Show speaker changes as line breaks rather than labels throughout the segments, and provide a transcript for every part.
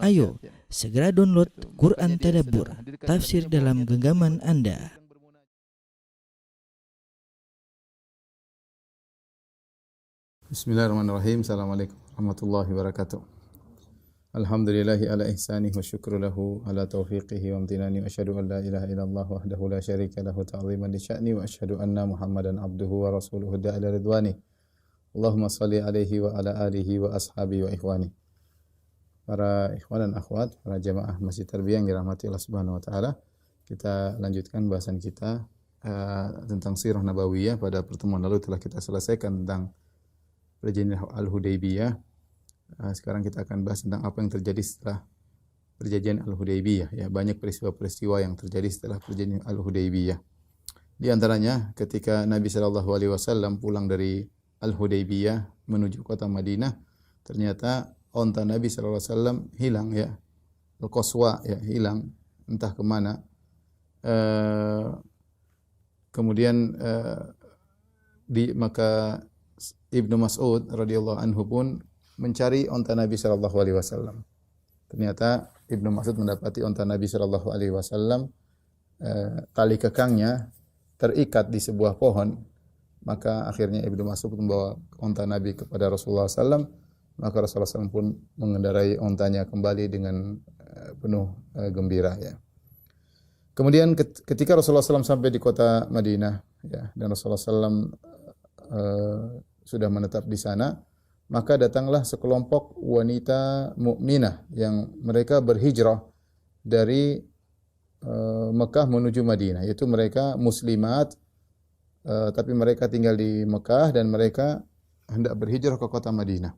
Ayo, segera download Quran Tadabbur, tafsir dalam genggaman Anda.
Bismillahirrahmanirrahim. Assalamualaikum warahmatullahi wabarakatuh. Alhamdulillahi ala ihsanih wa syukru lahu ala taufiqihi wa amtinani wa asyhadu an la ilaha illallah wahdahu la syarika lahu ta'ziman li sya'ni wa asyhadu anna Muhammadan abduhu wa rasuluhu da'ila ridwani. Allahumma salli alaihi wa ala alihi wa ashabihi wa ikhwani. Para ikhwan dan akhwat, para jamaah Masjid Tarbiyah yang dirahmati Allah Subhanahu wa taala, kita lanjutkan bahasan kita tentang sirah nabawiyah. Pada pertemuan lalu telah kita selesaikan tentang perjanjian Al-Hudaybiyah. Sekarang kita akan bahas tentang apa yang terjadi setelah perjanjian Al-Hudaybiyah. Ya, banyak peristiwa-peristiwa yang terjadi setelah perjanjian Al-Hudaybiyah. Di antaranya ketika Nabi sallallahu alaihi wasallam pulang dari Al-Hudaybiyah menuju kota Madinah, ternyata onta Nabi sallallahu alaihi wasallam hilang, ya. Al-Qaswa, ya, hilang entah ke mana. Kemudian maka Ibnu Mas'ud radhiyallahu anhu pun mencari onta Nabi sallallahu alaihi wasallam. Ternyata Ibnu Mas'ud mendapati onta Nabi sallallahu alaihi wasallam, tali kekangnya terikat di sebuah pohon. Maka akhirnya Ibnu Mas'ud membawa onta Nabi kepada Rasulullah sallallahu. Maka Rasulullah SAW pun mengendarai ontanya kembali dengan penuh gembira, ya. Kemudian ketika Rasulullah SAW sampai di kota Madinah, ya, dan Rasulullah SAW sudah menetap di sana, maka datanglah sekelompok wanita mukminah yang mereka berhijrah dari Mekah menuju Madinah, yaitu mereka muslimat, tapi mereka tinggal di Mekah dan mereka hendak berhijrah ke kota Madinah.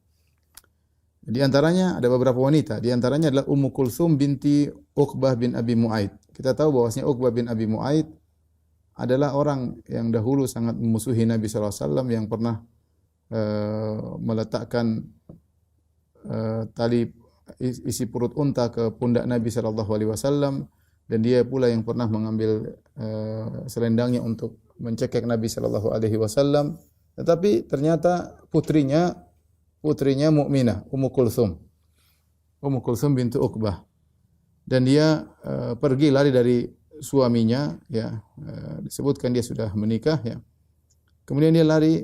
Di antaranya ada beberapa wanita, di antaranya adalah Ummu Kulsum binti Uqbah bin Abi Mu'aid. Kita tahu bahwasanya Uqbah bin Abi Mu'aid adalah orang yang dahulu sangat memusuhi Nabi sallallahu alaihi wasallam, yang pernah meletakkan tali isi perut unta ke pundak Nabi sallallahu alaihi wasallam, dan dia pula yang pernah mengambil selendangnya untuk mencekik Nabi sallallahu alaihi wasallam. Tetapi ternyata putrinya mukminah, Ummu Kulsum bintu Uqbah, dan dia pergi lari dari suaminya, ya. Disebutkan dia sudah menikah, ya. Kemudian dia lari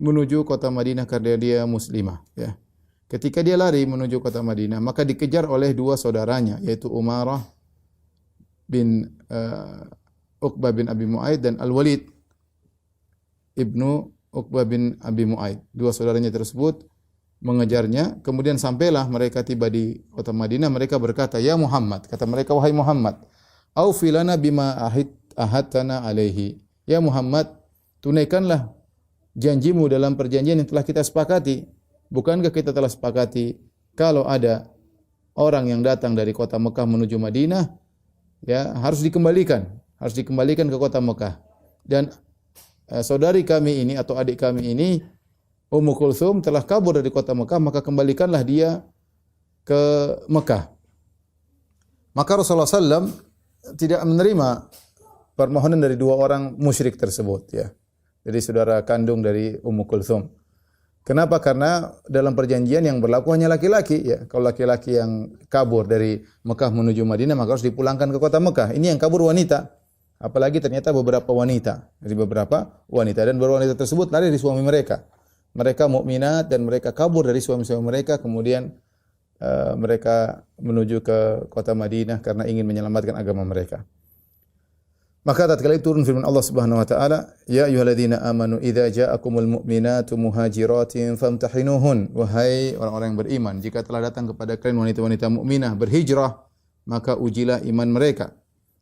menuju kota Madinah karena dia muslimah, ya. Ketika dia lari menuju kota Madinah, maka dikejar oleh dua saudaranya, yaitu Umarah bin Uqbah bin Abi Mu'aid dan Al-Walid ibnu Uqbah bin Abi Mu'aid. Dua saudaranya tersebut mengejarnya. Kemudian sampailah mereka tiba di kota Madinah, mereka berkata, "Ya Muhammad," kata mereka, "wahai Muhammad, aufi lana bima ahadtana alaihi." Ya Muhammad, tunaikanlah janjimu dalam perjanjian yang telah kita sepakati. Bukankah kita telah sepakati kalau ada orang yang datang dari kota Mekah menuju Madinah, ya, harus dikembalikan ke kota Mekah. Dan saudari kami ini atau adik kami ini, Ummu Kulsum, telah kabur dari kota Mekah, maka kembalikanlah dia ke Mekah. Maka Rasulullah SAW tidak menerima permohonan dari dua orang musyrik tersebut, ya. Jadi saudara kandung dari Ummu Kulsum. Kenapa? Karena dalam perjanjian yang berlaku hanya laki-laki, ya. Kalau laki-laki yang kabur dari Mekah menuju Madinah, maka harus dipulangkan ke kota Mekah. Ini yang kabur wanita. Apalagi ternyata beberapa wanita, dan beberapa wanita tersebut lari dari suami mereka. Mereka mukminat dan mereka kabur dari suami-suami mereka, kemudian mereka menuju ke kota Madinah karena ingin menyelamatkan agama mereka. Maka tatkala itu turun firman Allah Subhanahu wa taala, "Ya ayyuhalladzina amanu idza ja'akumul mu'minatu muhajiratin famtahinuhun." Wahai orang-orang yang beriman, jika telah datang kepada kalian wanita-wanita mukminah berhijrah, maka ujilah iman mereka.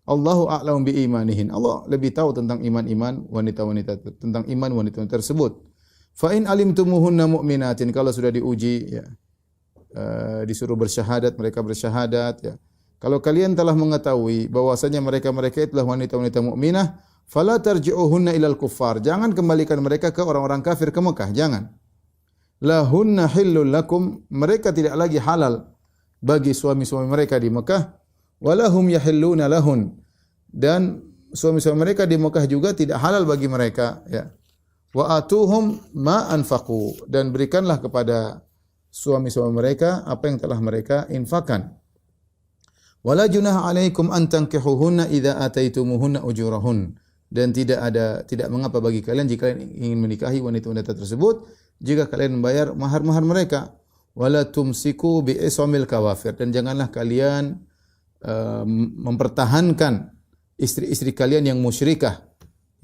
Allahu a'lamu bi imanihin. Allah lebih tahu tentang iman-iman wanita-wanita, tentang iman wanita tersebut. Fa in alimtumuhunna mu'minatin, kalau sudah diuji, ya, disuruh bersyahadat, mereka bersyahadat, ya. Kalau kalian telah mengetahui bahwasanya mereka-mereka itulah wanita-wanita mukminah, fala tarji'uhunna ilal kuffar, jangan kembalikan mereka ke orang-orang kafir, ke Mekah, jangan. Lahunna hillul lakum, mereka tidak lagi halal bagi suami-suami mereka di Mekah, walahum yahilluna lahun, dan suami-suami mereka di Mekah juga tidak halal bagi mereka, ya. Wa atuhum ma anfaqu, dan berikanlah kepada suami-suami mereka apa yang telah mereka infakkan. Wala junaha 'alaikum an tankihuhunna idza ataitumuhunna ujurahun. Dan tidak mengapa bagi kalian jika kalian ingin menikahi wanita-wanita tersebut jika kalian membayar mahar-mahar mereka. Wala tumsiku bi ismil kawafir, dan janganlah kalian mempertahankan istri-istri kalian yang musyrikah.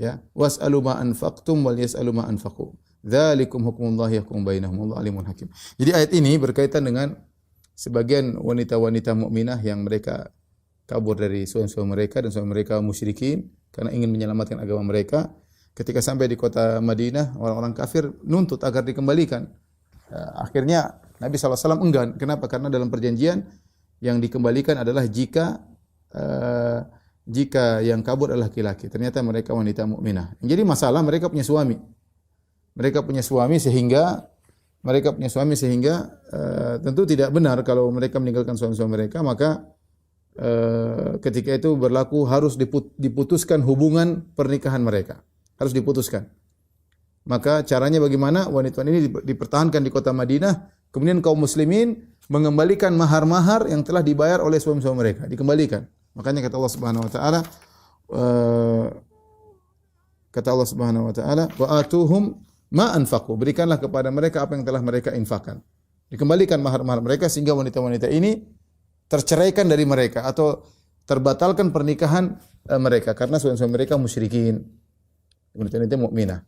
Ya, was'alu ma anfaqtum wal yas'alu ma anfaqu. Dzalikum hukmullahi yahkum bainahum wallahu alimun hakim. Jadi ayat ini berkaitan dengan sebagian wanita-wanita mukminah yang mereka kabur dari suami-suami mereka dan suami mereka musyrikin karena ingin menyelamatkan agama mereka. Ketika sampai di kota Madinah, orang-orang kafir nuntut agar dikembalikan. Akhirnya Nabi SAW enggan. Kenapa? Karena dalam perjanjian yang dikembalikan adalah jika yang kabur adalah laki-laki. Ternyata mereka wanita mukminah. Jadi masalah mereka punya suami. Mereka punya suami sehingga tentu tidak benar kalau mereka meninggalkan suami-suami mereka, maka ketika itu berlaku harus diputuskan hubungan pernikahan mereka. Harus diputuskan. Maka caranya bagaimana? Wanita ini dipertahankan di kota Madinah, kemudian kaum muslimin mengembalikan mahar-mahar yang telah dibayar oleh suami-suami mereka, dikembalikan. Makanya kata Allah Subhanahu wa taala, wa atuhum ma anfaqu, berikanlah kepada mereka apa yang telah mereka infakkan. Dikembalikan mahar-mahar mereka sehingga wanita-wanita ini terceraikan dari mereka atau terbatalkan pernikahan mereka karena suami-suami mereka musyrikin. Wanita-wanita mukminah.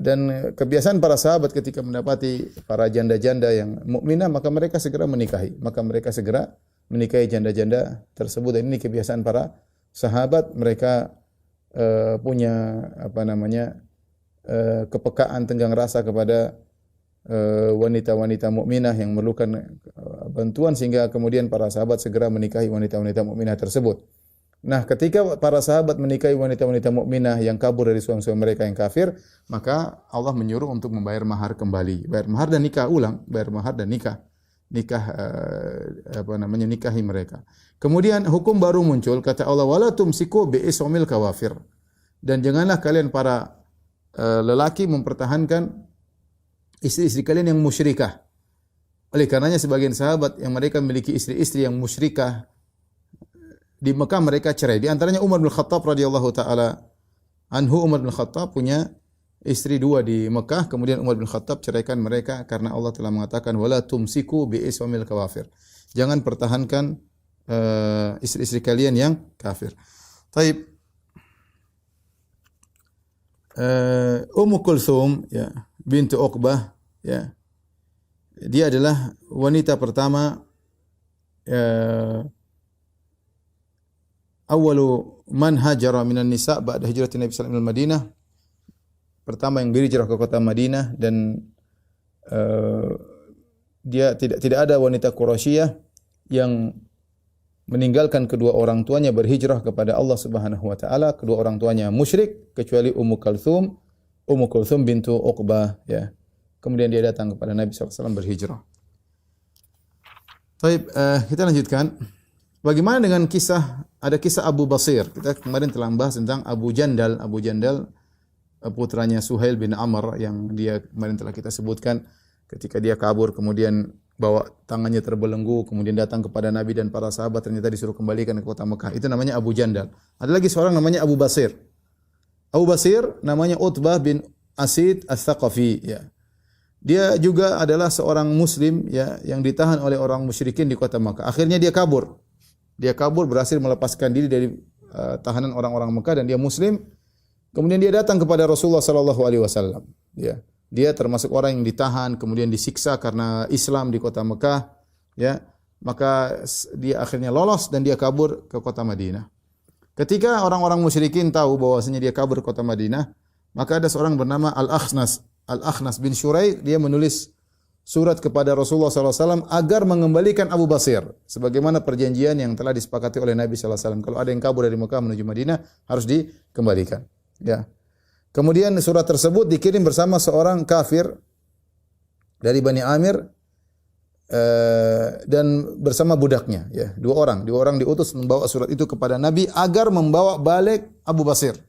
Dan kebiasaan para sahabat ketika mendapati para janda-janda yang mukminah, maka mereka segera menikahi. Maka mereka segera menikahi janda-janda tersebut. Dan ini kebiasaan para sahabat. Mereka punya kepekaan, tenggang rasa kepada wanita-wanita mukminah yang memerlukan bantuan, sehingga kemudian para sahabat segera menikahi wanita-wanita mukminah tersebut. Nah, ketika para sahabat menikahi wanita-wanita mukminah yang kabur dari suami-suami mereka yang kafir, maka Allah menyuruh untuk membayar mahar kembali. Bayar mahar dan nikah ulang, bayar mahar dan nikah. Nikahi mereka. Kemudian hukum baru muncul, kata Allah, wala tumsiku bi ismil kawafir. Dan janganlah kalian para lelaki mempertahankan istri-istri kalian yang musyrikah. Oleh karenanya sebagian sahabat yang mereka memiliki istri-istri yang musyrikah di Mekah mereka cerai. Di antaranya Umar bin Khattab radhiyallahu taala anhu. Umar bin Khattab punya istri 2 di Mekah, kemudian Umar bin Khattab ceraikan mereka karena Allah telah mengatakan wala tumsiku bi ismil kawafir. Jangan pertahankan istri-istri kalian yang kafir. Taib. Ummu Kulthum ya, bintu Uqbah ya. Dia adalah wanita pertama awalu man hajara minan nisa ba'da hijratin Nabi sallallahu alaihi wasallam Madinah. Pertama yang berhijrah ke kota Madinah, dan dia tidak ada wanita Quraisyah yang meninggalkan kedua orang tuanya berhijrah kepada Allah Subhanahu wa taala. Kedua orang tuanya musyrik kecuali Ummu Kulthum bintu Uqbah ya. Kemudian dia datang kepada Nabi sallallahu alaihi wasallam berhijrah. Baik, kita lanjutkan. Bagaimana dengan ada kisah Abu Basir. Kita kemarin telah membahas tentang Abu Jandal. Abu Jandal putranya Suhail bin Amr yang dia kemarin telah kita sebutkan ketika dia kabur kemudian bawa tangannya terbelenggu, kemudian datang kepada Nabi dan para sahabat, ternyata disuruh kembalikan ke kota Mekah. Itu namanya Abu Jandal. Ada lagi seorang namanya Abu Basir. Abu Basir namanya Utbah bin Asid Ats-Tsaqafi ya. Dia juga adalah seorang muslim ya yang ditahan oleh orang musyrikin di kota Mekah. Akhirnya dia kabur. Berhasil melepaskan diri dari tahanan orang-orang Mekah dan dia muslim. Kemudian dia datang kepada Rasulullah sallallahu alaihi wasallam ya. Dia termasuk orang yang ditahan kemudian disiksa karena Islam di kota Mekah ya. Maka dia akhirnya lolos dan dia kabur ke kota Madinah. Ketika orang-orang musyrikin tahu bahwasanya dia kabur ke kota Madinah, maka ada seorang bernama Al-Akhnas bin Syurai, dia menulis surat kepada Rasulullah SAW agar mengembalikan Abu Basir sebagaimana perjanjian yang telah disepakati oleh Nabi SAW. Kalau ada yang kabur dari Mekah menuju Madinah harus dikembalikan. Ya. Kemudian surat tersebut dikirim bersama seorang kafir dari Bani Amir dan bersama budaknya. Ya, dua orang diutus membawa surat itu kepada Nabi agar membawa balik Abu Basir.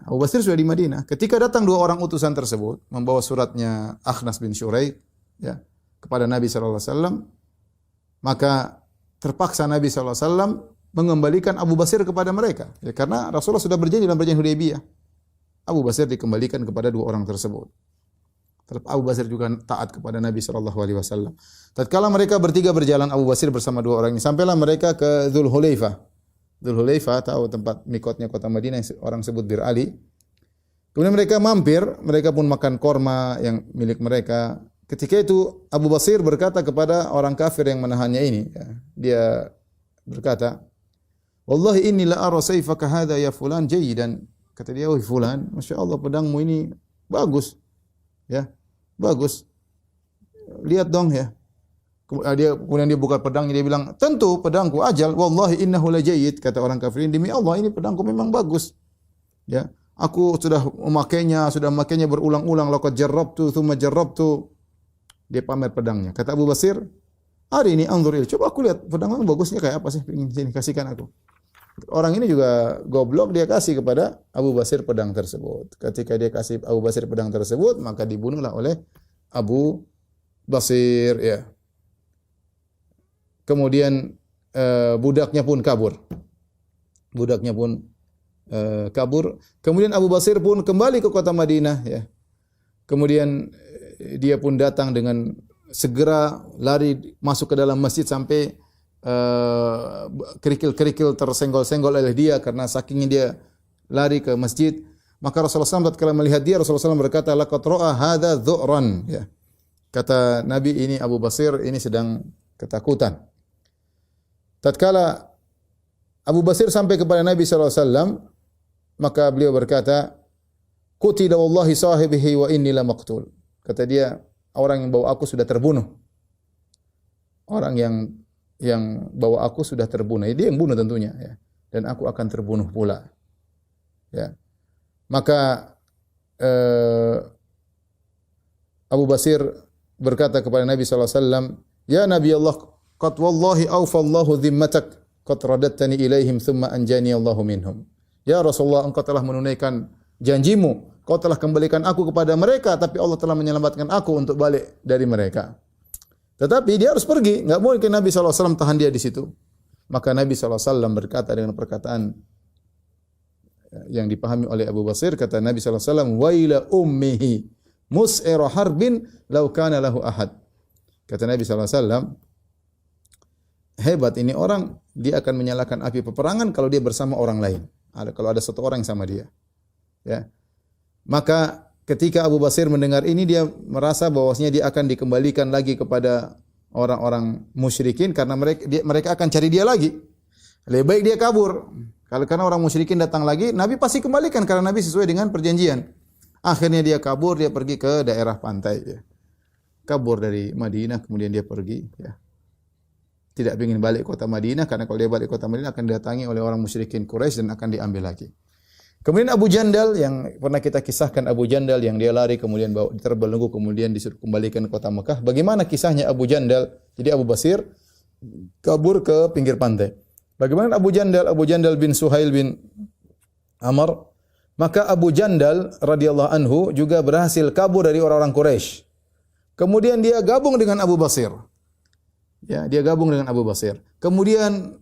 Abu Basir sudah di Madinah. Ketika datang dua orang utusan tersebut membawa suratnya Akhnas bin Syurai, ya, kepada Nabi sallallahu alaihi wasallam, maka terpaksa Nabi sallallahu alaihi wasallam mengembalikan Abu Basir kepada mereka. Ya, karena Rasulullah sudah berjanji dalam perjanjian Hudaybiyah. Abu Basir dikembalikan kepada dua orang tersebut. Abu Basir juga taat kepada Nabi sallallahu alaihi wasallam. Tatkala mereka bertiga berjalan, Abu Basir bersama dua orang ini, sampailah mereka ke Dzulhulaifah. Dzulhulaifah tahu tempat mikotnya kota Madinah yang orang sebut Bir Ali. Kemudian mereka mampir, mereka pun makan korma yang milik mereka. Ketika itu Abu Basir berkata kepada orang kafir yang menahannya ini, ya, dia berkata, "Wallahi inni la ara sayfaka hadha ya fulan jayyidan." Kata dia, "Wahai fulan, Masya Allah pedangmu ini bagus." Ya, bagus. Lihat dong ya. Kemudian dia buka pedangnya, dia bilang, "Tentu pedangku ajal, wallahi innahu la jayyid." Kata orang kafirin, "Demi Allah ini pedangku memang bagus." Ya, aku sudah memakainya berulang-ulang, laqad jarrabtu tsumma jarrabtu. Dia pamer pedangnya. Kata Abu Basir, "Hari ini anzur, coba aku lihat pedangmu bagusnya kayak apa sih? Ingin sini kasihkan aku." Orang ini juga goblok, dia kasih kepada Abu Basir pedang tersebut. Ketika dia kasih Abu Basir pedang tersebut, maka dibunuhlah oleh Abu Basir, ya. Kemudian budaknya pun kabur. Budaknya pun kabur. Kemudian Abu Basir pun kembali ke kota Madinah, ya. Kemudian dia pun datang dengan segera lari masuk ke dalam masjid sampai kerikil-kerikil tersenggol-senggol oleh dia karena sakingnya dia lari ke masjid. Maka Rasulullah SAW tatkala melihat dia, Rasulullah SAW berkata, "Laqad ra'a hadza dhu'ran." Ya. Kata Nabi, ini Abu Basir ini sedang ketakutan. Tatkala Abu Basir sampai kepada Nabi SAW, maka beliau berkata, "Qutila wallahi sahibihi wa inni la maqtul." Kata dia, orang yang bawa aku sudah terbunuh. Orang yang bawa aku sudah terbunuh. Dia yang bunuh tentunya, ya. Dan aku akan terbunuh pula. Ya. Maka Abu Basir berkata kepada Nabi sallallahu alaihi wasallam, "Ya Nabi Allah, qad wallahi awfallahu dhimmatak, qad radattani ilaihim thumma anjani Allahu minhum." Ya Rasulullah, engkau telah menunaikan janjimu, kau telah kembalikan aku kepada mereka, tapi Allah telah menyelamatkan aku untuk balik dari mereka. Tetapi dia harus pergi, enggak mungkin Nabi sallallahu alaihi wasallam tahan dia di situ. Maka Nabi sallallahu alaihi wasallam berkata dengan perkataan yang dipahami oleh Abu Basir, kata Nabi sallallahu alaihi wasallam, "Waila ummihi mus'ira harbin law kana lahu ahad." Kata Nabi sallallahu alaihi wasallam, hebat ini orang, dia akan menyalakan api peperangan kalau dia bersama orang lain. Kalau ada satu orang yang sama dia. Ya. Maka ketika Abu Basir mendengar ini, dia merasa bahwasanya dia akan dikembalikan lagi kepada orang-orang musyrikin karena mereka akan cari dia lagi. Lebih baik dia kabur. Karena orang musyrikin datang lagi, Nabi pasti kembalikan karena Nabi sesuai dengan perjanjian. Akhirnya dia kabur, dia pergi ke daerah pantai. Ya. Kabur dari Madinah, kemudian dia pergi. Ya. Tidak ingin balik kota Madinah karena kalau dia balik kota Madinah akan didatangi oleh orang musyrikin Quraisy dan akan diambil lagi. Kemudian Abu Jandal yang pernah kita kisahkan, Abu Jandal yang dia lari kemudian terbelenggu kemudian disuruh kembalikan ke kota Mekah. Bagaimana kisahnya Abu Jandal? Jadi Abu Basir kabur ke pinggir pantai. Bagaimana Abu Jandal? Abu Jandal bin Suhail bin Amr. Maka Abu Jandal radhiyallahu anhu juga berhasil kabur dari orang-orang Quraisy. Kemudian dia gabung dengan Abu Basir. Ya, dia gabung dengan Abu Basir. Kemudian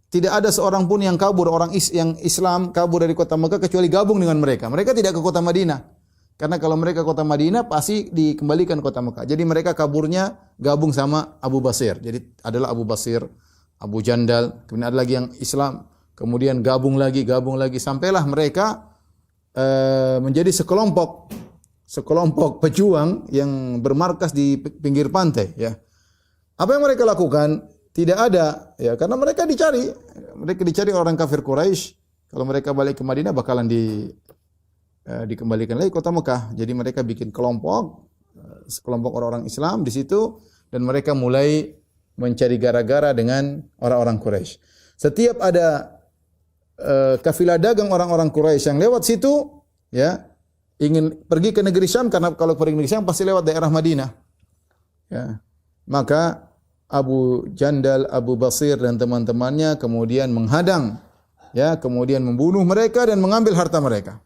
tidak ada seorang pun yang kabur, yang Islam kabur dari kota Mekah kecuali gabung dengan mereka. Mereka tidak ke kota Madinah. Karena kalau mereka ke kota Madinah pasti dikembalikan ke kota Mekah. Jadi mereka kaburnya gabung sama Abu Basir. Jadi adalah Abu Basir, Abu Jandal, kemudian ada lagi yang Islam, kemudian gabung lagi sampailah mereka menjadi sekelompok pejuang yang bermarkas di pinggir pantai, ya. Apa yang mereka lakukan? Tidak ada, ya, karena mereka dicari orang kafir Quraisy. Kalau mereka balik ke Madinah bakalan dikembalikan lagi ke kota Mekah. Jadi mereka bikin sekelompok orang-orang Islam di situ dan mereka mulai mencari gara-gara dengan orang-orang Quraisy. Setiap ada kafilah dagang orang-orang Quraisy yang lewat situ, ya, ingin pergi ke negeri Syam karena kalau pergi ke negeri Syam pasti lewat daerah Madinah. Ya. Maka Abu Jandal, Abu Basir dan teman-temannya kemudian menghadang, ya, kemudian membunuh mereka dan mengambil harta mereka.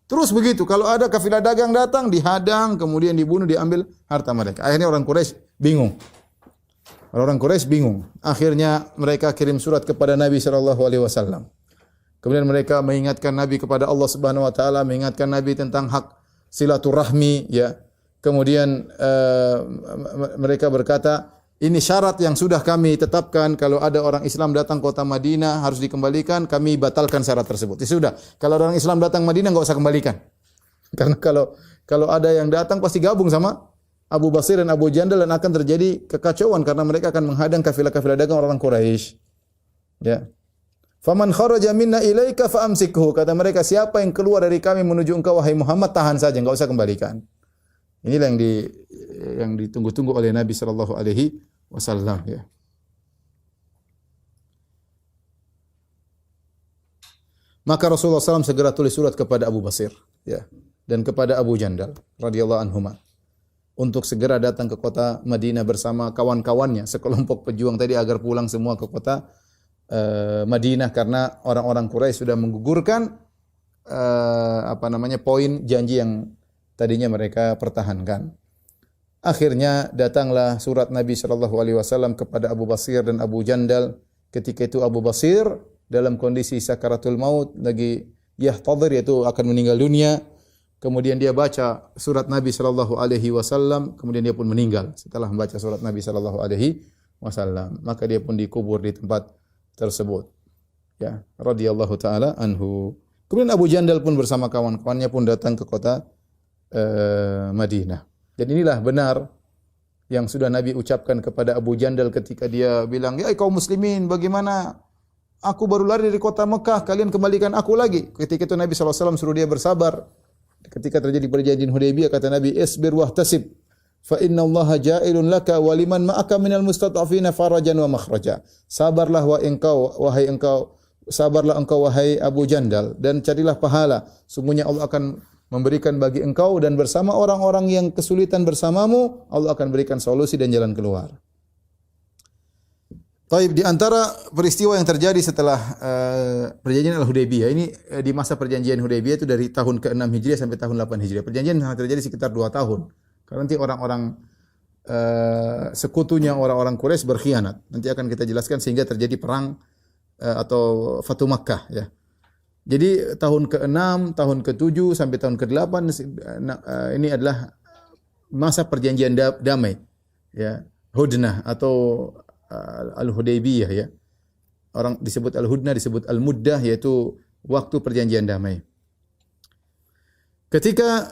Terus begitu, kalau ada kafilah dagang datang, dihadang, kemudian dibunuh, diambil harta mereka. Akhirnya orang Quraisy bingung. Orang Quraisy bingung. Akhirnya mereka kirim surat kepada Nabi sallallahu alaihi wasallam. Kemudian mereka mengingatkan Nabi kepada Allah Subhanahu wa taala, mengingatkan Nabi tentang hak silaturahmi, ya. Kemudian mereka berkata, ini syarat yang sudah kami tetapkan, kalau ada orang Islam datang kota Madinah harus dikembalikan, kami batalkan syarat tersebut. Ya sudah, kalau orang Islam datang Madinah enggak usah kembalikan. Karena kalau ada yang datang pasti gabung sama Abu Basir dan Abu Jandal dan akan terjadi kekacauan karena mereka akan menghadang kafilah-kafilah dagang orang Quraisy. Ya. Faman kharaja minna ilaika fa'amsikhu. Kata mereka, siapa yang keluar dari kami menuju engkau wahai Muhammad, tahan saja, enggak usah kembalikan. Inilah yang ditunggu-tunggu oleh Nabi sallallahu alaihi wasallam, ya. Maka Rasulullah SAW segera tulis surat kepada Abu Basir, ya, dan kepada Abu Jandal radhiyallahu anhuma untuk segera datang ke kota Madinah bersama kawan-kawannya, sekelompok pejuang tadi, agar pulang semua ke kota Madinah karena orang-orang Quraisy sudah menggugurkan poin janji yang tadinya mereka pertahankan. Akhirnya datanglah surat Nabi sallallahu alaihi wasallam kepada Abu Basir dan Abu Jandal. Ketika itu Abu Basir dalam kondisi sakaratul maut, lagi yahtadir, yaitu akan meninggal dunia. Kemudian dia baca surat Nabi sallallahu alaihi wasallam, kemudian dia pun meninggal setelah membaca surat Nabi sallallahu alaihi wasallam. Maka dia pun dikubur di tempat tersebut. Ya, radhiyallahu taala anhu. Kemudian Abu Jandal pun bersama kawan-kawannya pun datang ke kota Madinah. Dan inilah benar yang sudah Nabi ucapkan kepada Abu Jandal ketika dia bilang, "Ya kaum muslimin, bagaimana aku baru lari dari kota Mekah, kalian kembalikan aku lagi." Ketika itu Nabi SAW suruh dia bersabar. Ketika terjadi perjanjian Hudaybiyah, kata Nabi, "Isbir wahtasib, fa inna Allaha ja'ilun laka wa liman ma'aka minal mustad'afina farajan wa makhraja." Sabarlah wahai Abu Jandal, dan carilah pahala. Sungguhnya Allah akan memberikan bagi engkau dan bersama orang-orang yang kesulitan bersamamu, Allah akan berikan solusi dan jalan keluar. Taib, di antara peristiwa yang terjadi setelah perjanjian Al-Hudaybiyah, ini di masa perjanjian Hudaybiyah itu dari tahun ke-6 Hijriah sampai tahun 8 Hijriah. Perjanjian yang terjadi sekitar 2 tahun. Karena nanti orang-orang sekutunya orang-orang Quraisy berkhianat. Nanti akan kita jelaskan sehingga terjadi perang atau Fatu Makkah, ya. Jadi tahun ke-6, tahun ke-7 sampai tahun ke-8 ini adalah masa perjanjian damai, ya, Hudnah atau Al-Hudaybiyah, ya. Orang disebut Al-Hudnah, disebut Al-Muddah, yaitu waktu perjanjian damai. Ketika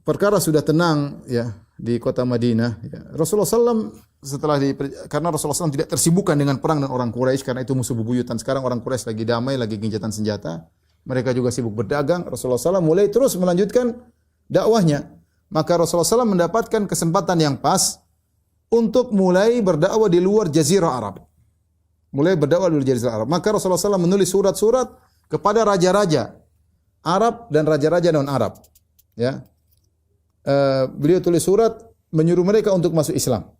perkara sudah tenang, ya, di kota Madinah, ya, Rasulullah SAW karena Rasulullah SAW tidak tersibukkan dengan perang dengan orang Quraisy karena itu musuh bebuyutan. Sekarang orang Quraisy lagi damai, lagi gencatan senjata. Mereka juga sibuk berdagang. Rasulullah SAW mulai terus melanjutkan dakwahnya. Maka Rasulullah SAW mendapatkan kesempatan yang pas untuk mulai berdakwah di luar Jazirah Arab. Maka Rasulullah SAW menulis surat-surat kepada raja-raja Arab dan raja-raja non-Arab. Ya. Beliau tulis surat menyuruh mereka untuk masuk Islam.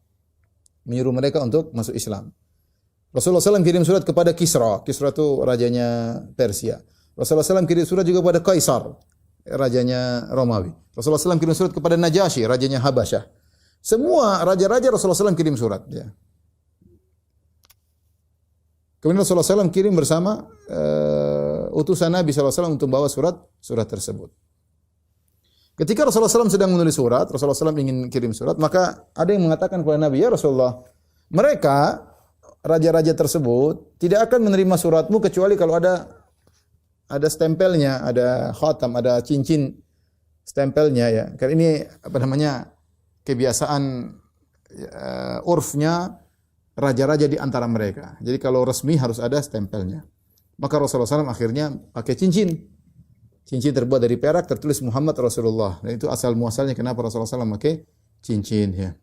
Rasulullah SAW kirim surat kepada Kisra. Kisra itu rajanya Persia. Rasulullah SAW kirim surat juga kepada Kaisar, rajanya Romawi. Rasulullah SAW kirim surat kepada Najasyi, rajanya Habasyah. Semua raja-raja Rasulullah SAW kirim surat. Ya. Kemudian Rasulullah SAW kirim bersama utusan Nabi SAW untuk membawa surat tersebut. Ketika Rasulullah SAW sedang menulis surat, Rasulullah SAW ingin kirim surat, maka ada yang mengatakan kepada Nabi, "Ya Rasulullah, mereka raja-raja tersebut tidak akan menerima suratmu kecuali kalau ada stempelnya, ada khatam, ada cincin stempelnya, ya." Karena ini kebiasaan urfnya raja-raja di antara mereka. Jadi kalau resmi harus ada stempelnya. Maka Rasulullah SAW akhirnya pakai cincin. Cincin terbuat dari perak, tertulis Muhammad Rasulullah. Dan itu asal muasalnya kenapa Rasulullah SAW pakai cincin, ya.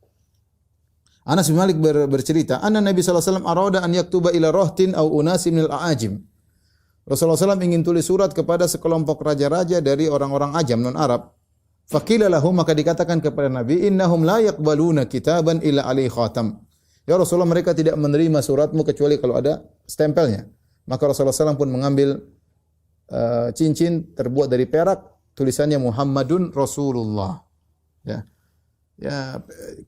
Anas bin Malik bercerita, "Anna Nabi sallallahu alaihi wasallam arada an yaktuba ila rahtin aw unasim minal a'ajim." Rasulullah SAW ingin tulis surat kepada sekelompok raja-raja dari orang-orang Ajam non Arab. Faqila lahum, maka dikatakan kepada Nabi, "Innahum la yaqbaluna kitaban illa alaihi khatam." Ya Rasulullah, mereka tidak menerima suratmu kecuali kalau ada stempelnya. Maka Rasulullah SAW pun mengambil cincin terbuat dari perak, tulisannya Muhammadun Rasulullah. Ya. Ya,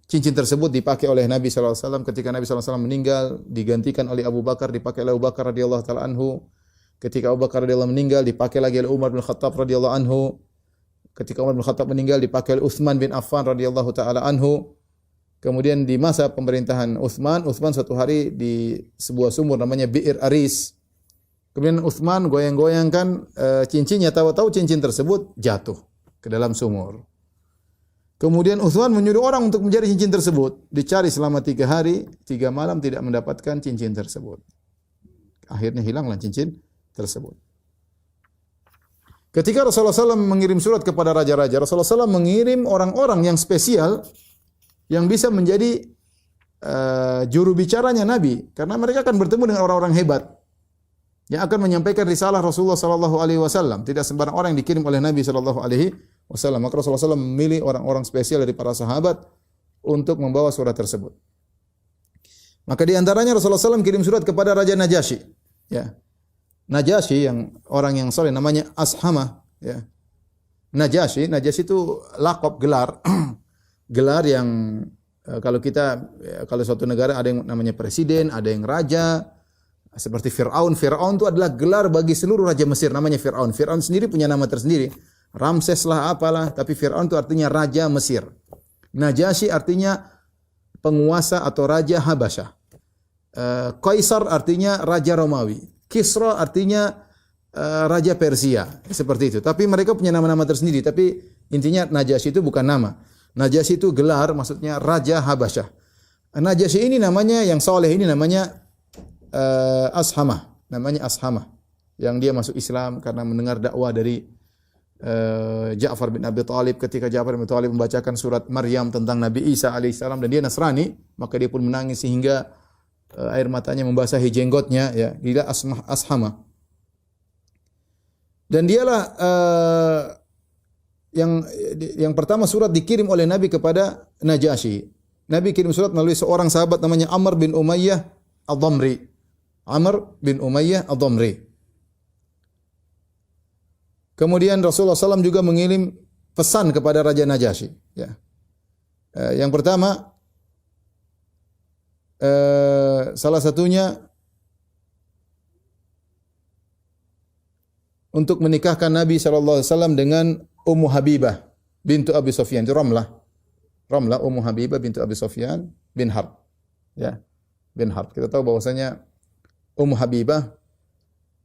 cincin tersebut dipakai oleh Nabi sallallahu alaihi wasallam ketika Nabi sallallahu alaihi wasallam meninggal, digantikan oleh Abu Bakar, dipakai oleh Abu Bakar radhiyallahu taala anhu. Ketika Abu Bakar radhiyallahu meninggal, dipakai lagi oleh Umar bin Khattab radhiyallahu anhu. Ketika Umar bin Khattab meninggal, dipakai oleh Utsman bin Affan radhiyallahu taala anhu. Kemudian di masa pemerintahan Utsman suatu hari di sebuah sumur namanya Bi'ir Aris. Kemudian Utsman goyang-goyangkan cincinnya, tahu-tahu cincin tersebut jatuh ke dalam sumur. Kemudian Utsman menyuruh orang untuk mencari cincin tersebut. Dicari selama 3 hari, 3 malam tidak mendapatkan cincin tersebut. Akhirnya hilanglah cincin tersebut. Ketika Rasulullah SAW mengirim surat kepada raja-raja, Rasulullah SAW mengirim orang-orang yang spesial yang bisa menjadi juru bicaranya Nabi. Karena mereka akan bertemu dengan orang-orang hebat yang akan menyampaikan risalah Rasulullah SAW. Tidak sembarang orang yang dikirim oleh Nabi SAW. Maka Rasulullah SAW memilih orang-orang spesial dari para sahabat untuk membawa surat tersebut. Maka di antaranya Rasulullah SAW kirim surat kepada Raja Najasyi. Ya. Najasyi yang orang yang soleh namanya Ashamah. Ya. Najasyi itu lakop gelar, gelar yang kalau suatu negara ada yang namanya presiden, ada yang raja. Seperti Fir'aun. Fir'aun itu adalah gelar bagi seluruh raja Mesir, namanya Fir'aun. Fir'aun sendiri punya nama tersendiri. Ramses lah apalah, tapi Fir'aun itu artinya raja Mesir. Najasyi artinya penguasa atau raja Habasyah. Kaisar artinya raja Romawi. Kisra artinya raja Persia. Seperti itu. Tapi mereka punya nama-nama tersendiri. Tapi intinya Najasyi itu bukan nama. Najasyi itu gelar, maksudnya raja Habasyah. Najasyi ini namanya, yang soleh ini namanya Ashamah. Namanya Ashamah. Yang dia masuk Islam karena mendengar dakwah dari Ja'far bin Abi Thalib. Ketika Ja'far bin Abi Thalib membacakan surat Maryam tentang Nabi Isa alaihissalam dan dia Nasrani, maka dia pun menangis sehingga air matanya membasahi jenggotnya. Ya, dia Ashamah. Dan dialah yang pertama surat dikirim oleh Nabi kepada Najasyi. Nabi kirim surat melalui seorang sahabat namanya Amr bin Umayyah Ad-Dhamri. Amr bin Umayyah Ad-Dhamri. Kemudian Rasulullah SAW juga mengirim pesan kepada Raja Najasyi. Ya. Yang pertama, salah satunya untuk menikahkan Nabi SAW dengan Ummu Habibah bintu Abi Sufyan. Itu Ramlah, Ummu Habibah bintu Abi Sufyan bin Harb. Ya, bin Harb. Kita tahu bahwasanya Ummu Habibah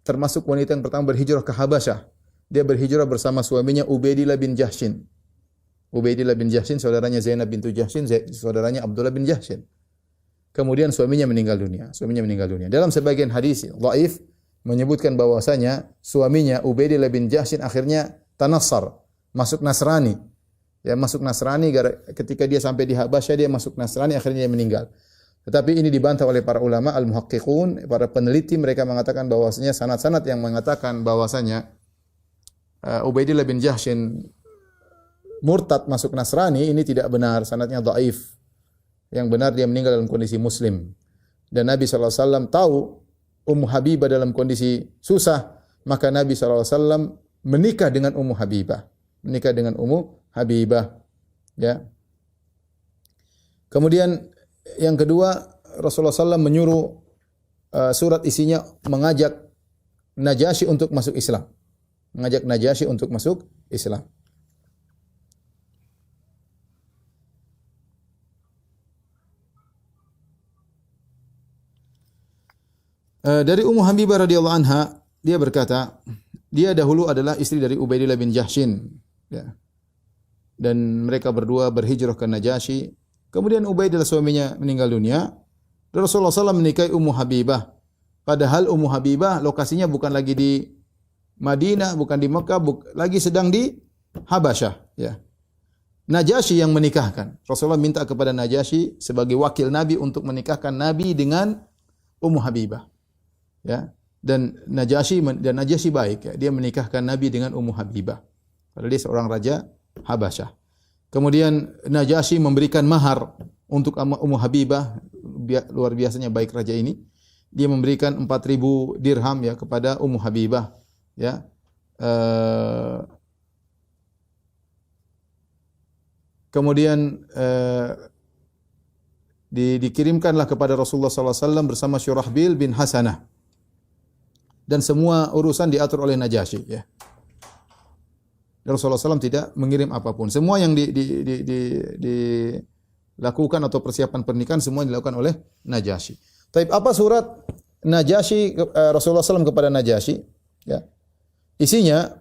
termasuk wanita yang pertama berhijrah ke Habasyah. Dia berhijrah bersama suaminya Ubaidillah bin Jahshin. Ubaidillah bin Jahshin saudaranya Zainab bintu Jahshin, saudaranya Abdullah bin Jahshin. Kemudian suaminya meninggal dunia. Dalam sebagian hadis dhaif menyebutkan bahwasanya suaminya Ubaidillah bin Jahshin akhirnya tanassar, masuk Nasrani. Ya, masuk Nasrani ketika dia sampai di Habasyah dia masuk Nasrani, akhirnya dia meninggal. Tetapi ini dibantah oleh para ulama al-muhaqqiqun, para peneliti. Mereka mengatakan bahwasanya sanad-sanad yang mengatakan bahwasanya Ubaidillah bin Jahshin murtad masuk Nasrani ini tidak benar, sanadnya dhaif. Yang benar dia meninggal dalam kondisi muslim. Dan Nabi SAW tahu Ummu Habibah dalam kondisi susah, maka Nabi SAW menikah dengan Ummu Habibah. Ya. Kemudian yang kedua, Rasulullah SAW menyuruh surat isinya mengajak Najasyi untuk masuk Islam. Dari Ummu Habibah radhiyallahu anha, dia berkata, dia dahulu adalah istri dari Ubaidillah bin Jahshin. Ya. Dan mereka berdua berhijrah ke Najasyi. Kemudian Ubaidillah suaminya meninggal dunia. Rasulullah SAW menikahi Ummu Habibah. Padahal Ummu Habibah lokasinya bukan lagi di Madinah, bukan di Mekah, lagi sedang di Habasyah. Ya. Najasyi yang menikahkan. Rasulullah minta kepada Najasyi sebagai wakil Nabi untuk menikahkan Nabi dengan Ummu Habibah. Ya. Dan Najasyi baik. Ya. Dia menikahkan Nabi dengan Ummu Habibah. Padahal dia seorang raja Habasyah. Kemudian Najasyi memberikan mahar untuk Ummu Habibah. Luar biasanya baik raja ini. Dia memberikan 4.000 dirham ya kepada Ummu Habibah. Ya. kemudian dikirimkanlah kepada Rasulullah SAW bersama Syurahbil bin Hasanah. Dan semua urusan diatur oleh Najasyi. Ya. Rasulullah SAW tidak mengirim apapun. Semua yang dilakukan atau persiapan pernikahan semua dilakukan oleh Najasyi. Tapi apa surat Najasyi Rasulullah SAW kepada Najasyi? Ya. Isinya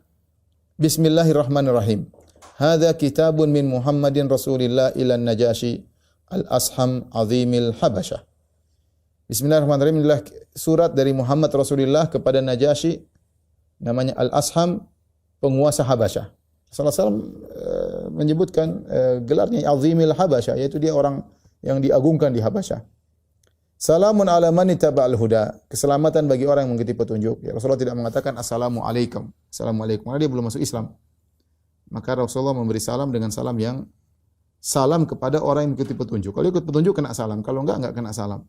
Bismillahirrahmanirrahim. Hadza kitabun min Muhammadin Rasulillah ila Najasyi al-Asham azimil Habasyah. Bismillahirrahmanirrahim, inilah surat dari Muhammad Rasulullah kepada Najasyi, namanya Al-Asham, penguasa Habasyah. Rasulullah SAW menyebutkan gelarnya Azimil Habasyah, yaitu dia orang yang diagungkan di Habasyah. Salamun ala man ittaba'al huda, keselamatan bagi orang yang mengikuti petunjuk. Ya, Rasulullah tidak mengatakan assalamualaikum. Assalamualaikum, karena dia belum masuk Islam. Maka Rasulullah memberi salam dengan salam yang salam kepada orang yang mengikuti petunjuk. Kalau ikut petunjuk kena salam, kalau enggak kena salam.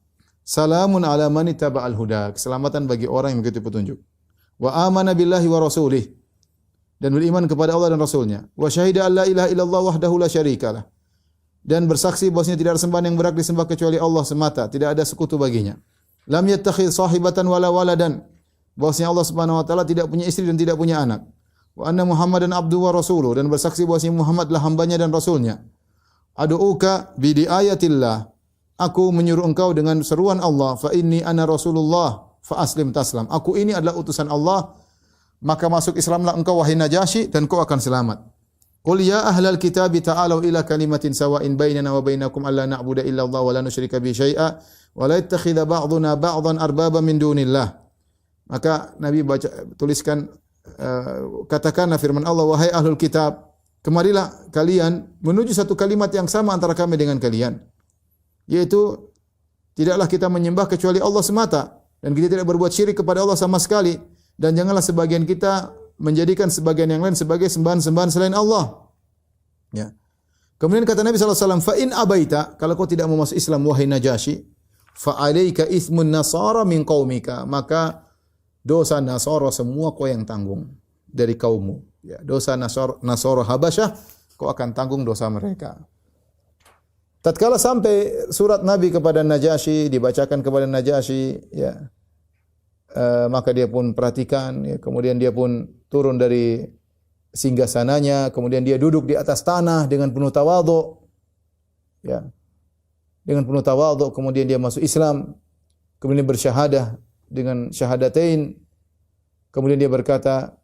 Salamun ala man ittaba'al huda, keselamatan bagi orang yang mengikuti petunjuk. Wa amana billahi wa rasulih, dan beriman kepada Allah dan Rasulnya. Wa syahida alla ilaha illallah wahdahu la syarikalah, dan bersaksi bahwasanya tidak ada sembahan yang berhak disembah kecuali Allah semata, tidak ada sekutu baginya. Lam yattakhidh sahibatan wala waladan, bahwasanya Allah Subhanahu wa taala tidak punya istri dan tidak punya anak. Wa anna Muhammadan abduhu wa rasuluhu, dan bersaksi bahwasanya Muhammad adalah hambanya dan rasulnya. Adu'uka bi ayatillah, aku menyuruh engkau dengan seruan Allah, fa inni ana Rasulullah fa aslim taslam. Aku ini adalah utusan Allah, maka masuk Islamlah engkau wahai Najasyi dan kau akan selamat. Qul ya ahlal kitab ta'alu ila kalimatin sawa'in bainana wa bainakum alla na'budu illa Allah wa la nusyrika bihi syai'a wa la yattakhidha ba'duna ba'dhan arbaba min dunillah. Maka Nabi tuliskan katakanlah firman Allah, wahai ahlul kitab, kemarilah kalian menuju satu kalimat yang sama antara kami dengan kalian, yaitu tidaklah kita menyembah kecuali Allah semata, dan kita tidak berbuat syirik kepada Allah sama sekali, dan janganlah sebagian kita menjadikan sebagian yang lain sebagai sembahan-sembahan selain Allah. Ya. Kemudian kata Nabi SAW, fa in abaita, kalau kau tidak mau masuk Islam wahai Najasyi, fa alaika ithmun nasara min qaumika, maka dosa Nasara semua kau yang tanggung dari kaummu. Ya, dosa Nasara Habasyah kau akan tanggung dosa mereka. Tatkala sampai surat Nabi kepada Najasyi, dibacakan kepada Najasyi, ya, maka dia pun perhatikan, ya, kemudian dia pun turun dari singgasananya, kemudian dia duduk di atas tanah dengan penuh tawadhu, ya, dengan penuh tawadhu, kemudian dia masuk Islam, kemudian bersyahadah dengan syahadatain, kemudian dia berkata,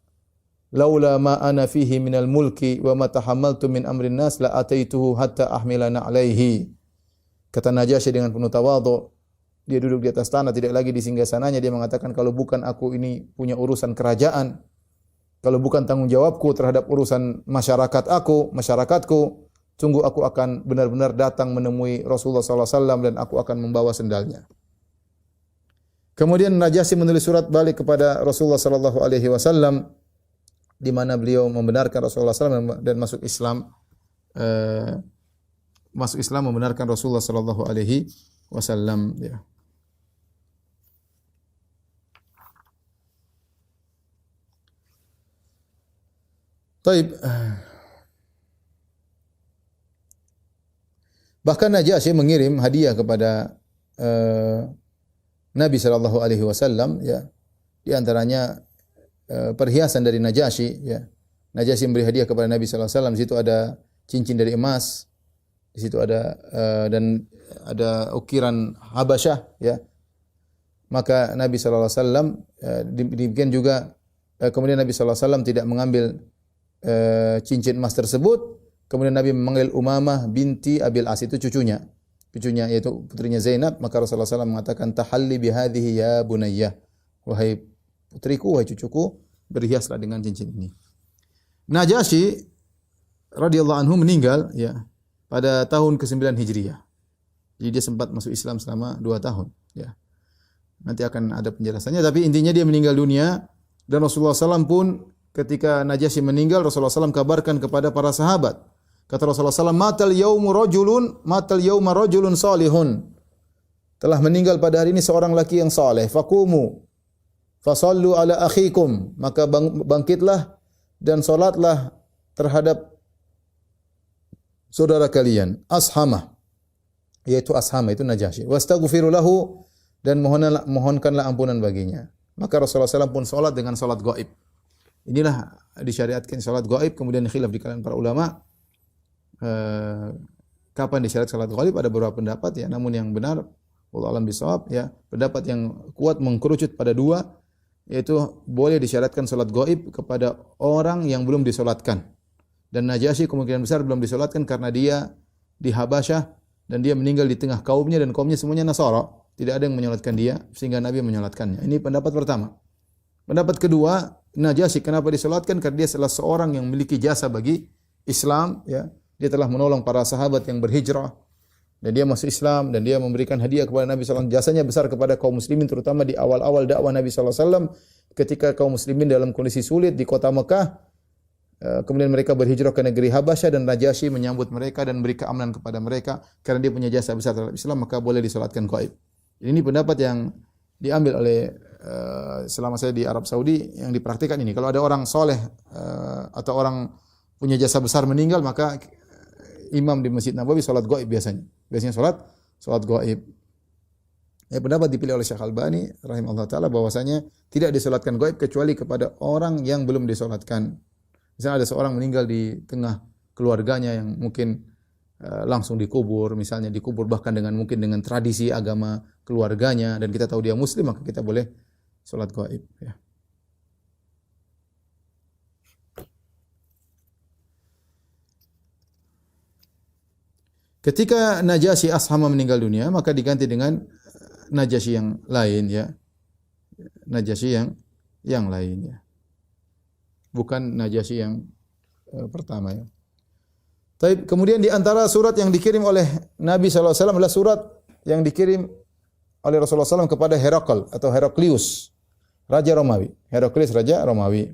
laula ma ana fihi minal mulki wa ma tahammaltu min amrin nas la ataituhu hatta ahmilana alaihi. Kata Najasyi dengan penuh tawadhu, dia duduk di atas tanah, tidak lagi di singgasananya, dia mengatakan, kalau bukan aku ini punya urusan kerajaan, kalau bukan tanggung jawabku terhadap urusan masyarakatku, sungguh aku akan benar-benar datang menemui Rasulullah SAW dan aku akan membawa sendalnya. Kemudian Najasyi menulis surat balik kepada Rasulullah SAW, di mana beliau membenarkan Rasulullah SAW dan masuk Islam, membenarkan Rasulullah SAW. Ya. Taib. Bahkan Najasyi mengirim hadiah kepada Nabi SAW, ya. Di antaranya perhiasan dari Najasyi, ya. Najasyi memberi hadiah kepada Nabi SAW. Di situ ada cincin dari emas, di situ ada dan ada ukiran Habasyah, ya. Maka Nabi SAW demikian juga, kemudian Nabi SAW tidak mengambil cincin emas tersebut. Kemudian Nabi memanggil Umamah binti Abil As, itu cucunya yaitu putrinya Zainab. Maka Rasulullah SAW mengatakan, tahalli bihadhihi ya bunayyah, wahai putriku, wahai cucuku, berhiaslah dengan cincin ini. Najasyi radhiyallahu anhu meninggal, ya, pada tahun ke-9 Hijriah. Jadi dia sempat masuk Islam selama 2 tahun, ya. Nanti akan ada penjelasannya, tapi intinya dia meninggal dunia, dan Rasulullah SAW pun ketika Najasyi meninggal, Rasulullah SAW kabarkan kepada para sahabat. Kata Rasulullah SAW, matal yauma rajulun salihun. Telah meninggal pada hari ini seorang laki yang saleh. Faqumu fasallu ala akhikum, maka bangkitlah dan salatlah terhadap saudara kalian, Ashama, yaitu Ashama itu Najasyi. Wastaghfiru lahu, dan mohonkanlah ampunan baginya. Maka Rasulullah SAW pun salat dengan salat gaib. Inilah disyariatkan salat gaib, kemudian khilaf di kalangan para ulama kapan disyariatkan salat gaib, ada beberapa pendapat ya, namun yang benar wallahu a'lam bishawab ya, pendapat yang kuat mengkerucut pada dua, yaitu boleh disyariatkan salat gaib kepada orang yang belum disolatkan. Dan Najasyi kemungkinan besar belum disolatkan karena dia di Habasyah dan dia meninggal di tengah kaumnya dan kaumnya semuanya Nasara, tidak ada yang menyolatkan dia sehingga Nabi menyolatkannya. Ini pendapat pertama. Pendapat kedua, Najasyi kenapa disolatkan? Karena dia salah seorang yang memiliki jasa bagi Islam ya. Dia telah menolong para sahabat yang berhijrah dan dia masuk Islam dan dia memberikan hadiah kepada Nabi SAW. Jasanya besar kepada kaum muslimin terutama di awal-awal dakwah Nabi SAW ketika kaum muslimin dalam kondisi sulit di kota Mekah. Kemudian mereka berhijrah ke negeri Habasyah dan Najasyi menyambut mereka dan beri keamanan kepada mereka karena dia punya jasa besar terhadap Islam, maka boleh disolatkan gaib. Ini pendapat yang diambil oleh selama saya di Arab Saudi yang dipraktikkan ini. Kalau ada orang soleh atau orang punya jasa besar meninggal, maka imam di Masjid Nabawi salat gaib biasanya. Biasanya salat gaib. Ya, pendapat dipilih oleh Syekh Albani rahimahullah taala bahwasanya tidak disolatkan gaib kecuali kepada orang yang belum disolatkan. Misalnya ada seorang meninggal di tengah keluarganya yang mungkin langsung dikubur, misalnya dikubur bahkan mungkin dengan tradisi agama keluarganya dan kita tahu dia muslim, maka kita boleh salat gaib ya. Ketika Najasyi Ashama meninggal dunia, maka diganti dengan Najasyi yang lain ya. Najasyi yang lain ya. Bukan Najasyi yang pertama ya. Tapi kemudian di antara surat yang dikirim oleh Nabi SAW adalah surat yang dikirim oleh Rasulullah SAW kepada Herakl atau Heraklius, Raja Romawi. Heraklius Raja Romawi.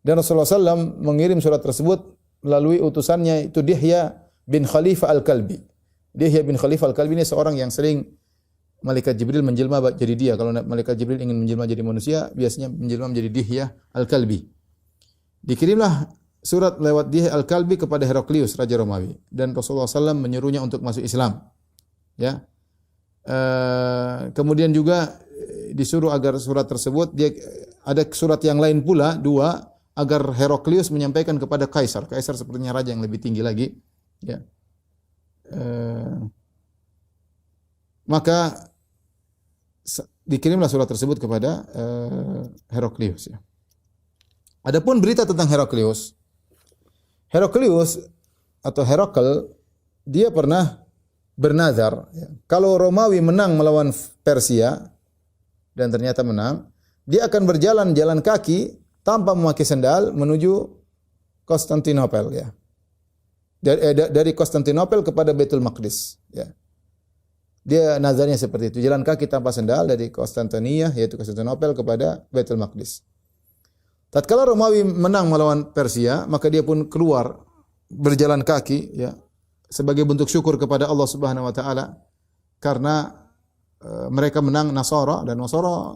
Dan Rasulullah SAW mengirim surat tersebut melalui utusannya itu Dihya bin Khalifah Al-Kalbi. Dihya bin Khalifah Al-Kalbi ini seorang yang sering malaikat Jibril menjelma jadi dia. Kalau malaikat Jibril ingin menjelma jadi manusia, biasanya menjelma menjadi Dihya Al-Kalbi. Dikirimlah surat lewat Dihya Al-Kalbi kepada Heraklius Raja Romawi dan Rasulullah SAW menyuruhnya untuk masuk Islam. Ya. Kemudian juga disuruh agar surat tersebut ada surat yang lain pula dua agar Heraklius menyampaikan kepada Kaisar. Kaisar sepertinya raja yang lebih tinggi lagi. Ya. Maka dikirimlah surat tersebut kepada Heraklius ya. Adapun berita tentang Heraklius atau Herakl, dia pernah bernazar ya, kalau Romawi menang melawan Persia dan ternyata menang, dia akan jalan kaki tanpa memakai sandal menuju Konstantinopel ya. Dari Konstantinopel kepada Baitul Maqdis ya. Dia nazarnya seperti itu, jalan kaki tanpa sandal dari Konstantinia yaitu Konstantinopel kepada Baitul Maqdis. Tatkala Romawi menang melawan Persia, maka dia pun keluar berjalan kaki ya sebagai bentuk syukur kepada Allah Subhanahu wa taala karena mereka menang Nasara dan Nasara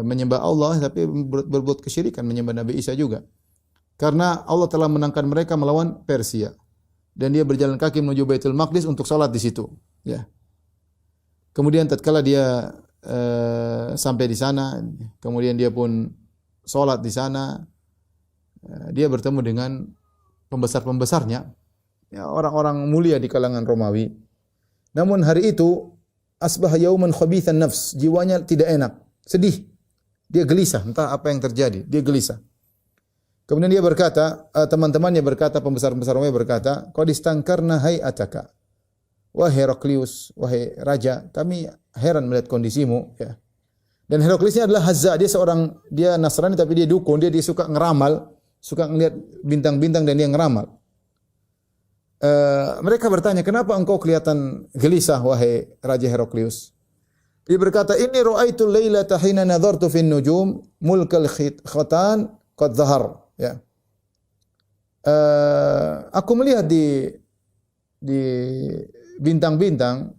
menyembah Allah tapi berbuat kesyirikan, menyembah Nabi Isa juga. Karena Allah telah menangkan mereka melawan Persia dan dia berjalan kaki menuju Baitul Maqdis untuk salat di situ ya. Kemudian tatkala dia sampai di sana, kemudian dia pun salat di sana. Dia bertemu dengan pembesar-pembesarnya, ya, orang-orang mulia di kalangan Romawi. Namun hari itu asbah yauman khabithan nafs, jiwanya tidak enak, sedih. Dia gelisah, entah apa yang terjadi, dia gelisah. Kemudian dia berkata, teman-temannya berkata, pembesar-pembesar Romawi berkata, qad istankarna hay'ataka. Wahai Heraklius, wahai raja, kami heran melihat kondisimu ya. Dan Heraklius ini adalah Hazza, dia Nasrani tapi dia dukun, dia suka ngeramal, suka ngelihat bintang-bintang dan dia ngeramal. Mereka bertanya, kenapa engkau kelihatan gelisah wahai Raja Heraklius? Dia berkata, inni ra'aitu lailata hina nadhartu fin nujum mulkal khatan qad zahar ya. Aku melihat di bintang-bintang,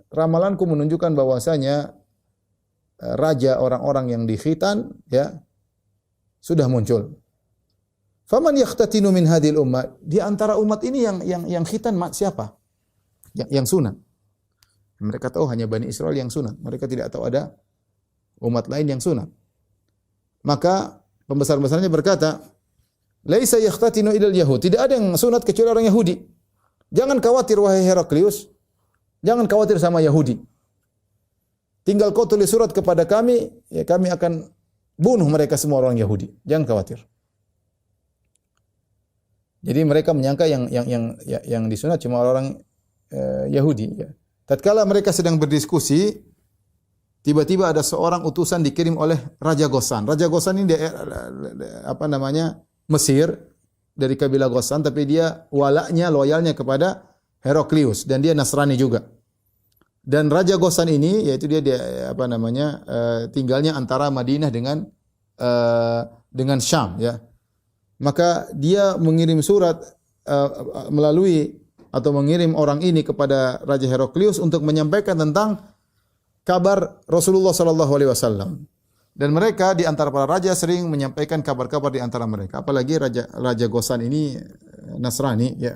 ramalanku menunjukkan bahwasanya raja orang-orang yang dikhitan ya sudah muncul. Faman yakhtatinu min hadhil ummah, di antara umat ini yang khitan siapa? Yang sunat. Mereka tahu hanya Bani Israel yang sunat. Mereka tidak tahu ada umat lain yang sunat. Maka pembesar-besarnya berkata, laisa yakhtatinu ilal yahud. Tidak ada yang sunat kecuali orang Yahudi. Jangan khawatir wahai Heraklius. Jangan khawatir sama Yahudi. Tinggal kau tulis surat kepada kami, ya kami akan bunuh mereka semua orang Yahudi. Jangan khawatir. Jadi mereka menyangka yang disunat cuma orang Yahudi. Ya. Tatkala mereka sedang berdiskusi, tiba-tiba ada seorang utusan dikirim oleh Raja Ghassan. Raja Ghassan ini Mesir, dari kabilah Ghassan, tapi dia loyalnya kepada Heraklius dan dia Nasrani juga. Dan Raja Ghassan ini yaitu dia tinggalnya antara Madinah dengan Syam ya. Maka dia mengirim surat mengirim orang ini kepada Raja Heraklius untuk menyampaikan tentang kabar Rasulullah sallallahu alaihi wasallam. Dan mereka di antara para raja sering menyampaikan kabar-kabar di antara mereka. Apalagi Raja Ghassan ini Nasrani ya.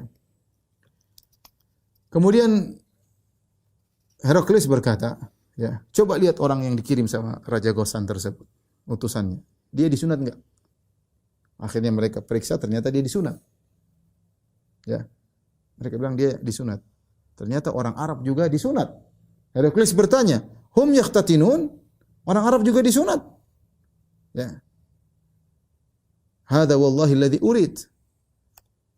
Kemudian Heraklius berkata, ya, coba lihat orang yang dikirim sama Raja Ghassan tersebut, utusannya. Dia disunat enggak? Akhirnya mereka periksa, ternyata dia disunat. Ya. Mereka bilang dia disunat. Ternyata orang Arab juga disunat. Heraklius bertanya, hum yakhtatinun? Orang Arab juga disunat. Ya. Hada wallahi alladhi urid.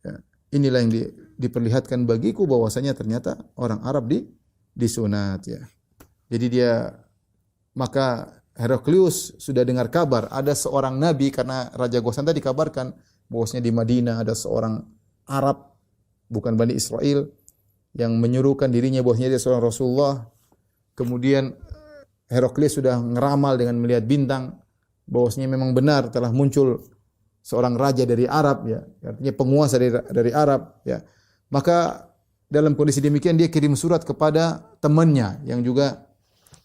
Ya. Inilah yang diperlihatkan bagiku bahwasanya ternyata orang Arab disunat ya. Jadi maka Heraklius sudah dengar kabar ada seorang nabi, karena Raja Ghassan tadi dikabarkan bahwasanya di Madinah ada seorang Arab bukan Bani Israel yang menyuruhkan dirinya bahwasanya dia seorang Rasulullah. Kemudian Heraklius sudah ngeramal dengan melihat bintang bahwasanya memang benar telah muncul seorang raja dari Arab ya, artinya penguasa dari Arab ya. Maka dalam kondisi demikian dia kirim surat kepada temannya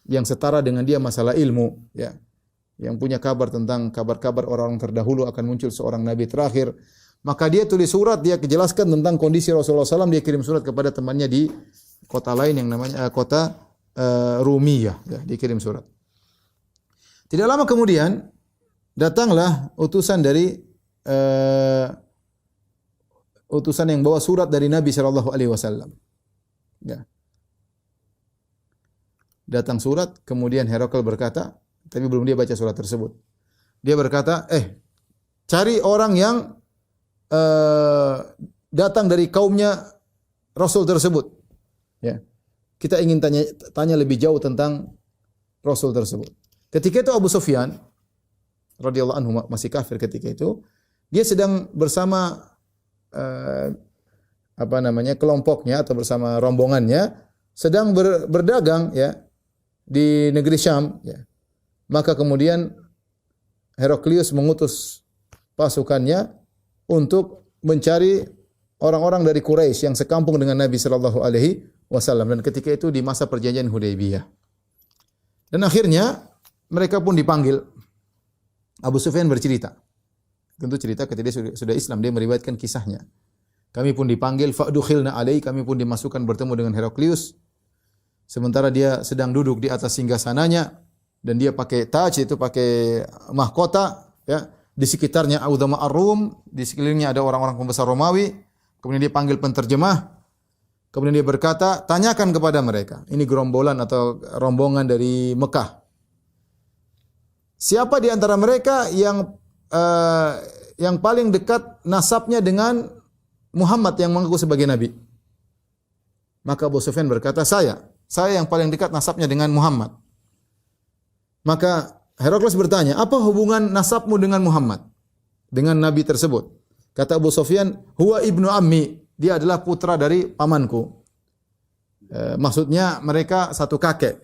yang setara dengan dia masalah ilmu ya. Yang punya kabar tentang kabar-kabar orang terdahulu akan muncul seorang nabi terakhir. Maka dia tulis surat, dia jelaskan tentang kondisi Rasulullah SAW, dia kirim surat kepada temannya di kota lain yang namanya kota Rumiyah ya, dikirim surat. Tidak lama kemudian datanglah utusan yang bawa surat dari Nabi sallallahu alaihi wasallam. Ya. Datang surat, kemudian Heraklius berkata, tapi belum dia baca surat tersebut. Dia berkata, cari orang yang datang dari kaumnya Rasul tersebut. Ya. Kita ingin tanya lebih jauh tentang Rasul tersebut. Ketika itu Abu Sufyan radhiyallahu anhu masih kafir ketika itu, dia sedang bersama kelompoknya atau bersama rombongannya sedang berdagang ya di negeri Syam ya. Maka kemudian Heraklius mengutus pasukannya untuk mencari orang-orang dari Quraisy yang sekampung dengan Nabi sallallahu alaihi wasallam, dan ketika itu di masa perjanjian Hudaybiyah. Dan akhirnya mereka pun dipanggil. Abu Sufyan bercerita. Tentu cerita ketika dia sudah Islam, dia meriwayatkan kisahnya. Kami pun dipanggil, fa'dukhilna alaihi, kami pun dimasukkan bertemu dengan Heraklius. Sementara dia sedang duduk di atas singgasananya dan dia pakai taj, itu pakai mahkota ya. Di sekitarnya Audama Ar-Rum, di sekelilingnya ada orang-orang pembesar Romawi. Kemudian dia panggil penterjemah. Kemudian dia berkata, tanyakan kepada mereka. Ini gerombolan atau rombongan dari Mekah. Siapa di antara mereka yang paling dekat nasabnya dengan Muhammad yang mengaku sebagai nabi? Maka Abu Sufyan berkata, saya yang paling dekat nasabnya dengan Muhammad. Maka Heraklius bertanya, apa hubungan nasabmu dengan Muhammad? Dengan nabi tersebut? Kata Abu Sufyan, huwa ibnu ammi. Dia adalah putra dari pamanku. Maksudnya mereka satu kakek.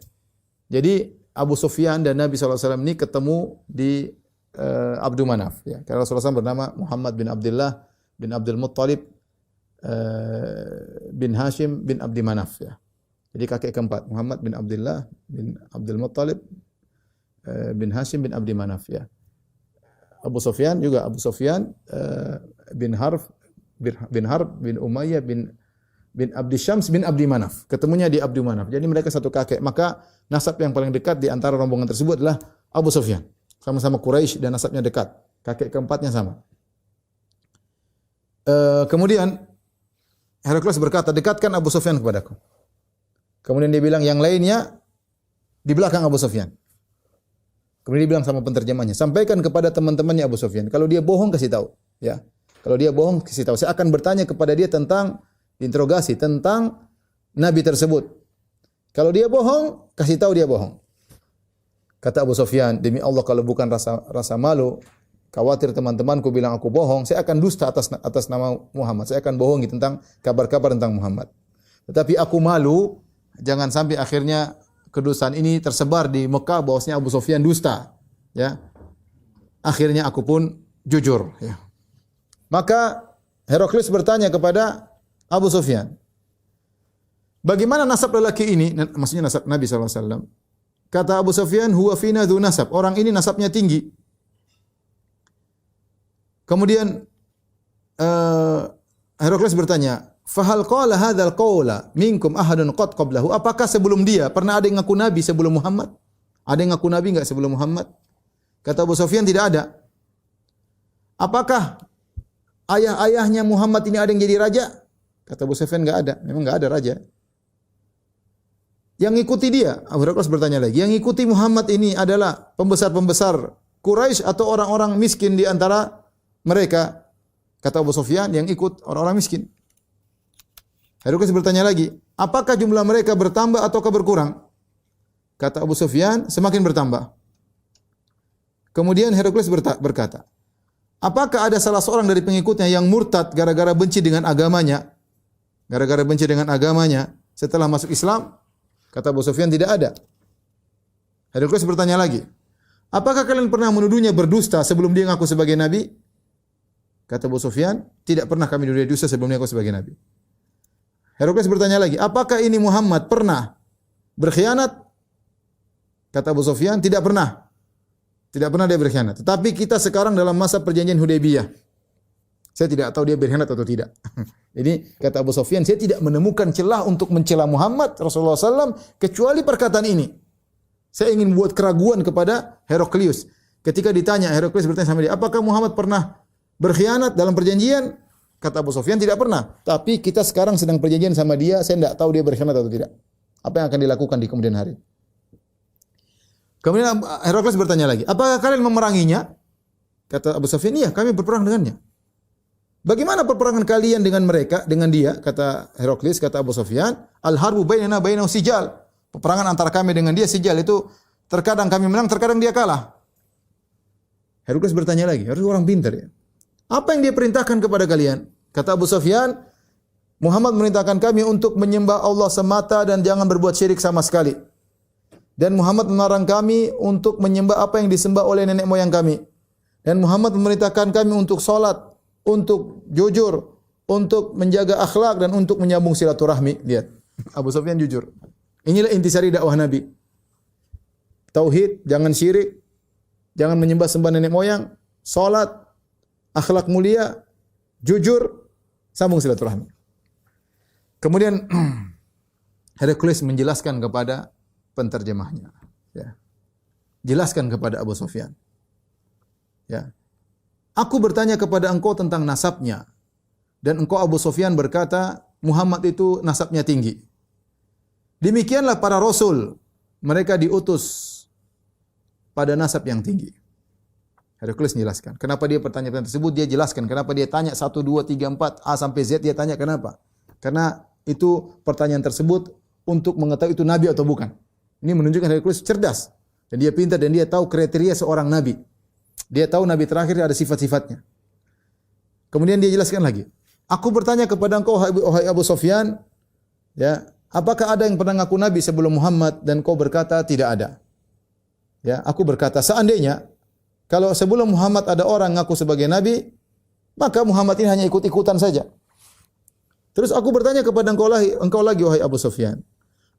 Jadi Abu Sufyan dan Nabi SAW ini ketemu di Abdul Manaf. Ya. Karena Rasulullah SAW bernama Muhammad bin Abdullah bin Abdul Muttalib bin Hashim bin Abdi Manaf. Ya. Jadi kakek keempat, Muhammad bin Abdullah bin Abdul Muttalib bin Hashim bin Abdi Manaf ya. Abu Sufyan bin Harb bin Umayyah bin Abdi Syams bin Abdi Manaf. Ketemunya di Abdi Manaf. Jadi mereka satu kakek. Maka nasab yang paling dekat di antara rombongan tersebut adalah Abu Sufyan. Sama-sama Quraisy dan nasabnya dekat. Kakek keempatnya sama. Kemudian Heraklius berkata, dekatkan Abu Sufyan kepadaku. Kemudian dia bilang, yang lainnya di belakang Abu Sufyan. Kemudian dia bilang sama penterjemahnya, sampaikan kepada teman-temannya Abu Sufyan. Kalau dia bohong, kasih tahu. Ya. Kalau dia bohong, kasih tahu. Saya akan bertanya kepada dia tentang interogasi tentang Nabi tersebut. Kalau dia bohong, kasih tahu dia bohong. Kata Abu Sufyan, demi Allah kalau bukan rasa malu, khawatir teman-temanku bilang aku bohong, saya akan dusta atas nama Muhammad. Saya akan bohongi tentang kabar-kabar tentang Muhammad. Tetapi aku malu, jangan sampai akhirnya kedustaan ini tersebar di Mekah bahwasanya Abu Sufyan dusta. Ya. Akhirnya aku pun jujur. Ya. Maka Heraklius bertanya kepada Abu Sufyan, bagaimana nasab lelaki ini? Maksudnya nasab Nabi SAW. Kata Abu Sufyan, huwa fina dhu nasab. Orang ini nasabnya tinggi. Kemudian Heraklius bertanya, fahal qala hadzal qawla minkum ahadun qad qablahu? Apakah sebelum dia pernah ada yang ngaku nabi sebelum Muhammad? Ada yang ngaku nabi enggak sebelum Muhammad? Kata Abu Sufyan, tidak ada. Apakah ayah-ayahnya Muhammad ini ada yang jadi raja? Kata Abu Sufyan, enggak ada. Memang enggak ada raja. Yang ikuti dia, Abu Heraklius bertanya lagi, yang ikuti Muhammad ini adalah pembesar-pembesar Quraisy atau orang-orang miskin di antara mereka? Kata Abu Sufyan, yang ikut orang-orang miskin. Heraklius bertanya lagi, apakah jumlah mereka bertambah ataukah berkurang? Kata Abu Sufyan, semakin bertambah. Kemudian Heraklius berkata, apakah ada salah seorang dari pengikutnya yang murtad gara-gara benci dengan agamanya? Gara-gara benci dengan agamanya setelah masuk Islam? Kata Abu Sufyan, tidak ada. Heraklius bertanya lagi, apakah kalian pernah menuduhnya berdusta sebelum dia ngaku sebagai nabi? Kata Abu Sufyan, tidak pernah kami menuduh dia dusta sebelum dia ngaku sebagai nabi. Heraklius bertanya lagi, apakah ini Muhammad pernah berkhianat? Kata Abu Sufyan, tidak pernah. Tidak pernah dia berkhianat. Tetapi kita sekarang dalam masa perjanjian Hudaybiyah. Saya tidak tahu dia berkhianat atau tidak. Jadi kata Abu Sufyan, saya tidak menemukan celah untuk mencela Muhammad Rasulullah SAW kecuali perkataan ini. Saya ingin buat keraguan kepada Heraklius. Ketika ditanya, Heraklius bertanya sama dia, apakah Muhammad pernah berkhianat dalam perjanjian? Kata Abu Sufyan, tidak pernah. Tapi kita sekarang sedang perjanjian sama dia, saya tidak tahu dia berkhianat atau tidak. Apa yang akan dilakukan di kemudian hari? Kemudian Heraklius bertanya lagi, apakah kalian memeranginya? Kata Abu Sufyan, iya, kami berperang dengannya. Bagaimana peperangan kalian dengan mereka, dengan dia? Kata Heraklius, kata Abu Sufyan, al-harbu bainana bainahu sijal. Peperangan antara kami dengan dia sijal, itu terkadang kami menang, terkadang dia kalah. Heraklius bertanya lagi, harus orang pintar ya. Apa yang dia perintahkan kepada kalian? Kata Abu Sufyan, Muhammad memerintahkan kami untuk menyembah Allah semata dan jangan berbuat syirik sama sekali. Dan Muhammad melarang kami untuk menyembah apa yang disembah oleh nenek moyang kami. Dan Muhammad memerintahkan kami untuk salat, untuk jujur, untuk menjaga akhlak dan untuk menyambung silaturahmi. Lihat, Abu Sufyan jujur. Inilah intisari dakwah Nabi. Tauhid, jangan syirik, jangan menyembah sembah nenek moyang, salat, akhlak mulia, jujur, sambung silaturahmi. Kemudian Heraklius menjelaskan kepada penterjemahnya, ya. Jelaskan kepada Abu Sufyan. Ya. Aku bertanya kepada engkau tentang nasabnya. Dan engkau Abu Sufyan berkata, Muhammad itu nasabnya tinggi. Demikianlah para rasul. Mereka diutus pada nasab yang tinggi. Heraklius menjelaskan. Kenapa dia pertanyaan tersebut? Dia jelaskan. Kenapa dia tanya 1, 2, 3, 4, A sampai Z. Dia tanya kenapa? Karena itu pertanyaan tersebut untuk mengetahui itu nabi atau bukan. Ini menunjukkan Heraklius cerdas. Dan dia pintar dan dia tahu kriteria seorang nabi. Dia tahu nabi terakhir ada sifat-sifatnya. Kemudian dia jelaskan lagi. Aku bertanya kepada engkau, wahai Abu Sufyan, ya, apakah ada yang pernah ngaku nabi sebelum Muhammad? Dan kau berkata tidak ada. Ya, aku berkata seandainya kalau sebelum Muhammad ada orang ngaku sebagai nabi, maka Muhammad ini hanya ikut-ikutan saja. Terus aku bertanya kepada engkau lagi wahai Abu Sufyan.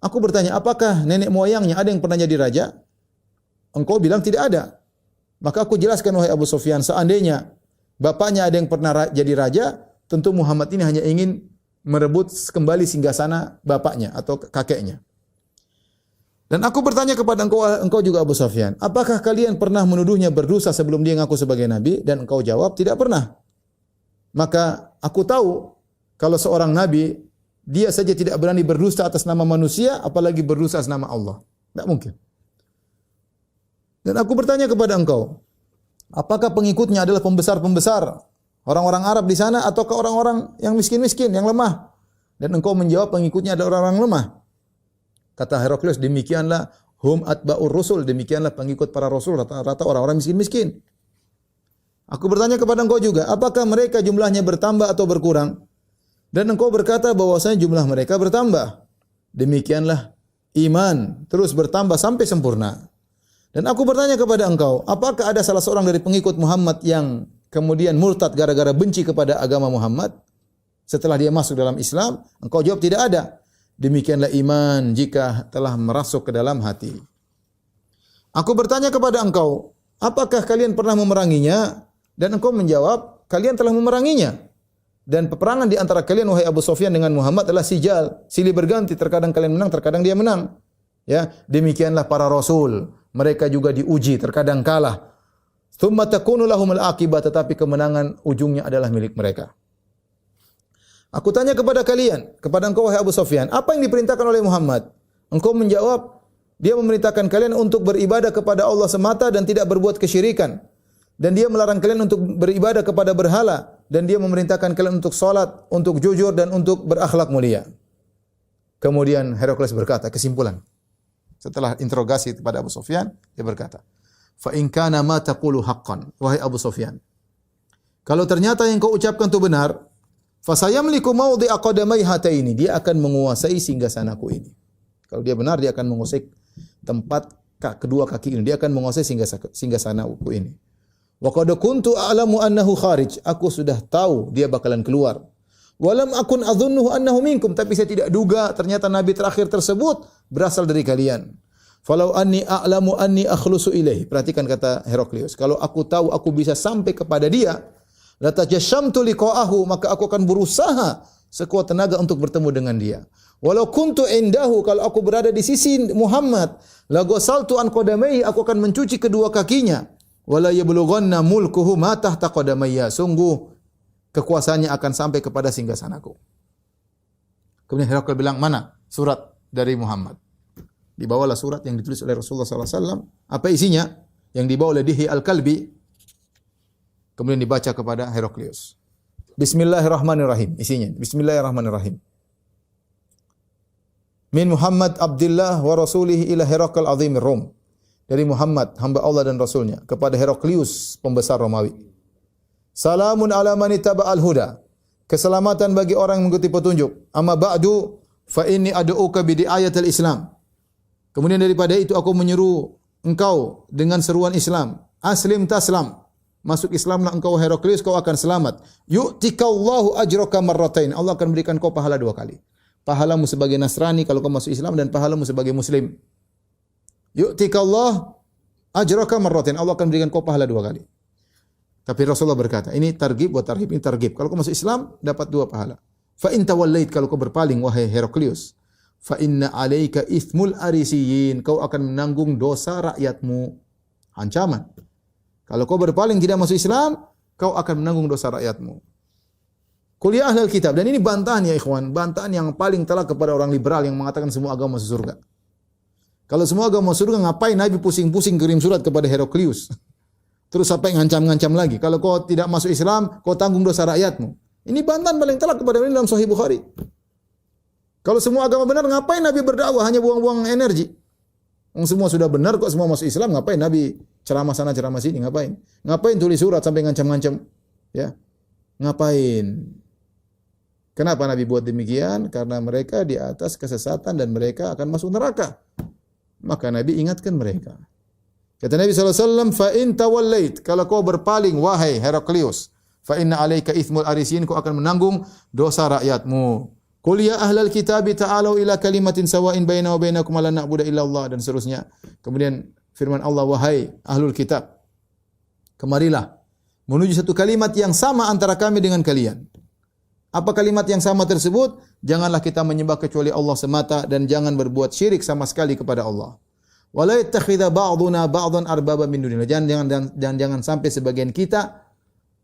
Aku bertanya, apakah nenek moyangnya ada yang pernah jadi raja? engkau bilang tidak ada. Maka aku jelaskan wahai Abu Sufyan, seandainya bapaknya ada yang pernah jadi raja, tentu Muhammad ini hanya ingin merebut kembali singgasana bapaknya atau kakeknya. Dan aku bertanya kepada engkau juga Abu Sufyan, apakah kalian pernah menuduhnya berdosa sebelum dia ngaku sebagai nabi? Dan engkau jawab, tidak pernah. Maka aku tahu kalau seorang nabi, dia saja tidak berani berdusta atas nama manusia, apalagi berdusta atas nama Allah. Tidak mungkin. Dan aku bertanya kepada engkau, apakah pengikutnya adalah pembesar-pembesar orang-orang Arab di sana ataukah orang-orang yang miskin-miskin, yang lemah? Dan engkau menjawab pengikutnya adalah orang-orang lemah. Kata Heraklius, demikianlah hum atba'ur rusul, demikianlah pengikut para rasul, rata-rata orang-orang miskin-miskin. Aku bertanya kepada engkau juga, apakah mereka jumlahnya bertambah atau berkurang? Dan engkau berkata bahwasanya jumlah mereka bertambah. Demikianlah iman terus bertambah sampai sempurna. Dan aku bertanya kepada engkau, apakah ada salah seorang dari pengikut Muhammad yang kemudian murtad gara-gara benci kepada agama Muhammad setelah dia masuk dalam Islam? Engkau jawab tidak ada. Demikianlah iman jika telah merasuk ke dalam hati. Aku bertanya kepada engkau, apakah kalian pernah memeranginya? Dan engkau menjawab, kalian telah memeranginya. Dan peperangan di antara kalian wahai Abu Sufyan dengan Muhammad adalah sijal, silih berganti, terkadang kalian menang, terkadang dia menang. Ya, demikianlah para rasul, mereka juga diuji, terkadang kalah. Tsumma takunu lahumul aqibah, tetapi kemenangan ujungnya adalah milik mereka. Aku tanya kepada kalian, kepada engkau wahai Abu Sufyan, apa yang diperintahkan oleh Muhammad? Engkau menjawab, dia memerintahkan kalian untuk beribadah kepada Allah semata dan tidak berbuat kesyirikan. Dan dia melarang kalian untuk beribadah kepada berhala. Dan dia memerintahkan kalian untuk salat, untuk jujur dan untuk berakhlak mulia. Kemudian Heraklius berkata, kesimpulan. Setelah interogasi kepada Abu Sufyan, dia berkata, fa in kana ma taqulu haqqan, wahai Abu Sufyan, kalau ternyata yang kau ucapkan itu benar, fasayamliku mawdi'a qadamai hataini, dia akan menguasai singgasanaku ini. Kalau dia benar, dia akan menguasai tempat kedua kaki ini, dia akan menguasai singgasanaku ini. Wa qad kuntu a'lamu annahu kharij, aku sudah tahu dia bakalan keluar. Walam akun adhunnuhu annahu minkum, tapi saya tidak duga ternyata nabi terakhir tersebut berasal dari kalian. Falau anni a'lamu anni akhlusu ilaihi, perhatikan kata Heraklius, kalau aku tahu aku bisa sampai kepada dia, la tajashamtu liqa'ahu, maka aku akan berusaha sekuat tenaga untuk bertemu dengan dia. Walau kuntu indahu, kalau aku berada di sisi Muhammad, la ghasaltu an qadamaihi, aku akan mencuci kedua kakinya. Wala yablughanna mulkuhu ma tahta qadamayya, sungguh kekuasaannya akan sampai kepada singgasanaku. Kemudian Heraklius bilang, mana surat dari Muhammad? Dibawalah surat yang ditulis oleh Rasulullah SAW. Apa isinya? Yang dibawa oleh Dihya Al-Kalbi. Kemudian dibaca kepada Heraklius. Bismillahirrahmanirrahim. Isinya, Bismillahirrahmanirrahim. Min Muhammad Abdullah wa Rasulihi ila Herakl azimir Rum. Dari Muhammad, hamba Allah dan Rasulnya, kepada Heraklius, pembesar Romawi. Salamun ala man ittaba'al huda. Keselamatan bagi orang yang mengikuti petunjuk. Amma ba'du fa inni ad'uka bi ayatil Islam. Kemudian daripada itu aku menyeru engkau dengan seruan Islam. Aslim taslam. Masuk Islamlah engkau Heraklius, kau akan selamat. Yu'tikallahu ajraka marratain. Allah akan berikan kau pahala 2 kali. Pahalamu sebagai Nasrani kalau kau masuk Islam dan pahalamu sebagai Muslim. Yu'tikallahu ajraka marratain. Allah akan berikan kau pahala 2 kali. Tapi Rasulullah berkata, ini targhib buat tarhib, ini targhib. Kalau kau masuk Islam dapat 2 pahala. Fa in tawallait, kalau kau berpaling wahai Heraklius, fa inna alaika ithmul arisiyin, kau akan menanggung dosa rakyatmu. Ancaman. Kalau kau berpaling tidak masuk Islam, kau akan menanggung dosa rakyatmu. Qul ya ahlal kitab, dan ini bantahan ya ikhwan, bantahan yang paling telak kepada orang liberal yang mengatakan semua agama masuk surga. Kalau semua agama masuk surga, ngapain Nabi pusing-pusing kirim surat kepada Heraklius? Terus sampai ngancam-ngancam lagi. Kalau kau tidak masuk Islam, kau tanggung dosa rakyatmu. Ini bantahan paling telak kepada ini dalam Sahih Bukhari. Kalau semua agama benar, ngapain Nabi berdakwah? Hanya buang-buang energi. Semua sudah benar kok semua masuk Islam, ngapain Nabi ceramah sana ceramah sini, ngapain? Ngapain tulis surat sampai ngancam-ngancam? Ya. Ngapain? Kenapa Nabi buat demikian? Karena mereka di atas kesesatan dan mereka akan masuk neraka. Maka Nabi ingatkan mereka. Kata Nabi SAW, fa in tawallait, kalau kau berpaling wahai Heraklius, fa inna alaika ithmul arisin, kau akan menanggung dosa rakyatmu. Qul ya ahlal kitabi ta'alu ila kalimatin sawa'in baina wa bainakum la na'budu illa Allah, dan seterusnya. Kemudian firman Allah, wahai ahlul kitab, kemarilah menuju satu kalimat yang sama antara kami dengan kalian. Apa kalimat yang sama tersebut? Janganlah kita menyembah kecuali Allah semata dan jangan berbuat syirik sama sekali kepada Allah. Wala yattakhidha ba'duna ba'dhan arbaba min dunillah. Jangan sampai sebagian kita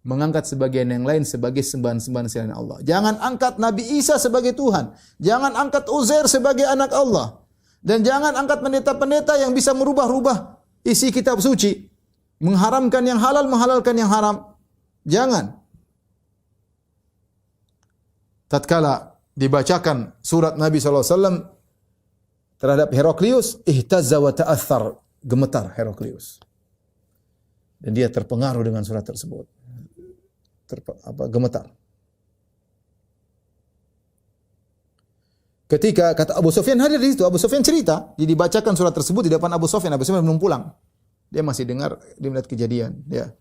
mengangkat sebagian yang lain sebagai sembahan-sembahan selain Allah. Jangan angkat Nabi Isa sebagai Tuhan. Jangan angkat Uzair sebagai anak Allah. Dan jangan angkat pendeta-pendeta yang bisa merubah-rubah isi kitab suci. Mengharamkan yang halal, menghalalkan yang haram. Jangan. Tatkala dibacakan surat Nabi SAW terhadap Heraklius, ihtazza wa ta'athar, gemetar Heraklius. Dan dia terpengaruh dengan surat tersebut. Gemetar. Ketika kata Abu Sufyan hadir di situ, Abu Sufyan cerita, dia dibacakan surat tersebut di depan Abu Sufyan belum pulang. Dia masih dengar, dia melihat kejadian, ya.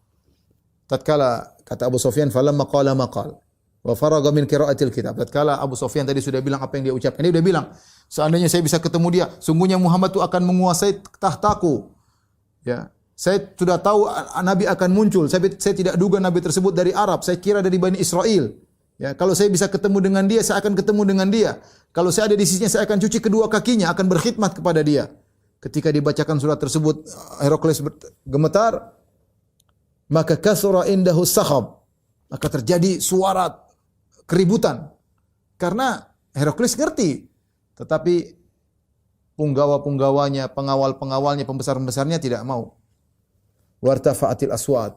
Tatkala kata Abu Sufyan, falamma qala maqal wa faraga min qira'atil kitab. Tatkala Abu Sufyan tadi sudah bilang apa yang dia ucapkan, dia sudah bilang, seandainya saya bisa ketemu dia, sungguhnya Muhammad itu akan menguasai tahtaku. Ya. Saya sudah tahu Nabi akan muncul. Saya tidak duga Nabi tersebut dari Arab. Saya kira dari Bani Israel. Ya, kalau saya bisa ketemu dengan dia, saya akan ketemu dengan dia. Kalau saya ada di sisinya, saya akan cuci kedua kakinya, akan berkhidmat kepada dia. Ketika dibacakan surat tersebut, Heraklius gemetar, maka kasura indahu sakhab. Maka terjadi suara keributan. Karena Heraklius ngerti. Tetapi punggawa-punggawanya, pengawal-pengawalnya, pembesar-pembesarnya tidak mau. Wartafa'atil aswat.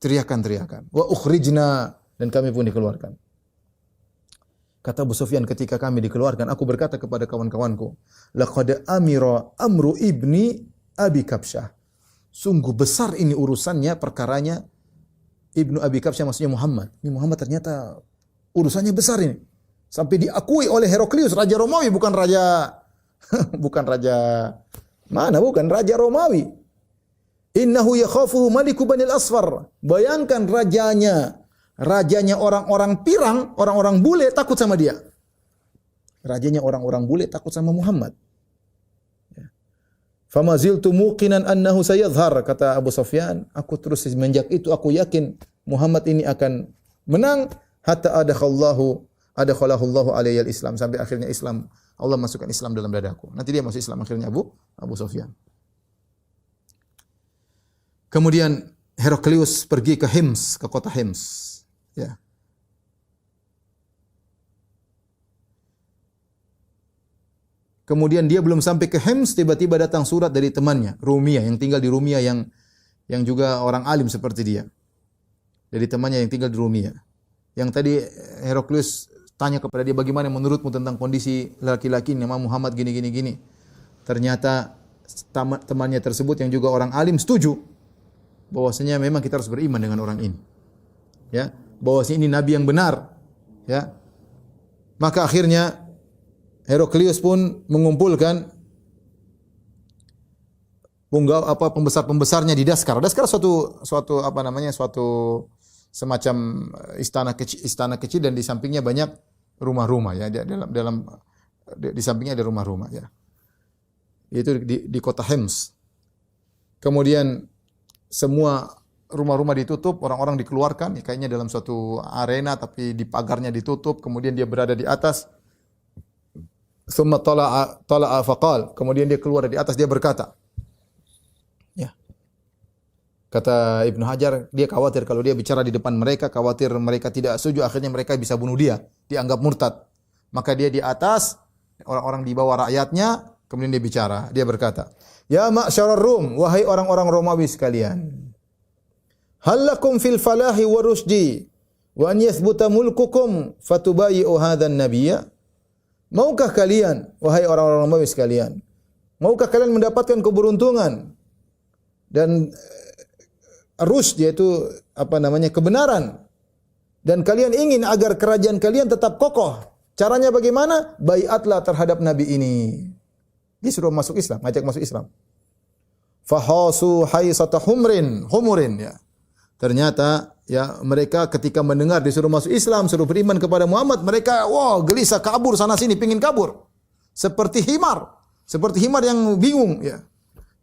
Teriakan-teriakan. Wa ukhrijna, dan kami pun dikeluarkan. Kata Abu Sufyan, ketika kami dikeluarkan, aku berkata kepada kawan-kawanku, laqad amira amru ibni Abi Kabsyah. Sungguh besar ini urusannya, perkaranya Ibnu Abi Kabsyah, maksudnya Muhammad. Ini Muhammad ternyata urusannya besar ini. Sampai diakui oleh Heraklius, Raja Romawi, bukan raja Raja Romawi. Innahu yakhafuhu maliku Banil Asfar. Bayangkan rajanya orang-orang pirang, orang-orang bule takut sama dia. Rajanya orang-orang bule takut sama Muhammad. Fama ziltu muqinan annahu sayadhhar, kata Abu Sufyan, aku terus semenjak itu aku yakin Muhammad ini akan menang hatta adakhalahu Allahu alayhi al-Islam, sampai akhirnya Islam, Allah masukkan Islam dalam dadaku. Nanti dia masuk Islam akhirnya Abu Sufyan. Kemudian Heraklius pergi ke Hims, ke kota Hims. Ya. Kemudian dia belum sampai ke Hims, tiba-tiba datang surat dari temannya, Rumiyah, yang tinggal di Rumiyah, yang juga orang alim seperti dia. Dari temannya yang tinggal di Rumiyah. Yang tadi Heraklius tanya kepada dia, bagaimana menurutmu tentang kondisi laki-laki nama Muhammad gini. Ternyata temannya tersebut yang juga orang alim setuju bahwasanya memang kita harus beriman dengan orang ini. Ya, bahwasanya ini nabi yang benar. Ya. Maka akhirnya Heraklius pun mengumpulkan pembesar-pembesarnya di Daskar. Daskar suatu semacam istana kecil dan di sampingnya banyak rumah-rumah, ya. Di sampingnya ada rumah-rumah, ya. Itu di kota Hims. Kemudian semua rumah-rumah ditutup, orang-orang dikeluarkan, ya, kayaknya dalam suatu arena tapi di pagarnya ditutup, kemudian dia berada di atas. Tsumma tala'a faqal, kemudian dia keluar dari atas, dia berkata. Ya. Kata Ibnu Hajar, dia khawatir kalau dia bicara di depan mereka, khawatir mereka tidak setuju, akhirnya mereka bisa bunuh dia, dianggap murtad. Maka dia di atas, orang-orang di bawah rakyatnya, kemudian dia bicara, dia berkata, "Ya ma'syarar Rum, wahai orang-orang Romawi sekalian, hal lakum fil falahi wa rusdi wa an yathbuta mulkukum fatubayi'u hadzan nabiyya?" Maukah kalian, wahai orang-orang Romawi sekalian, maukah kalian mendapatkan keberuntungan dan rusd, yaitu kebenaran, dan kalian ingin agar kerajaan kalian tetap kokoh? Caranya bagaimana? Baiatlah terhadap nabi ini. Dia suruh masuk Islam, ngajak masuk Islam. Fahasu haisata humurin, ya. Ternyata, ya, mereka ketika mendengar disuruh masuk Islam, suruh beriman kepada Muhammad, mereka gelisah, kabur sana sini, pingin kabur. Seperti himar yang bingung, ya.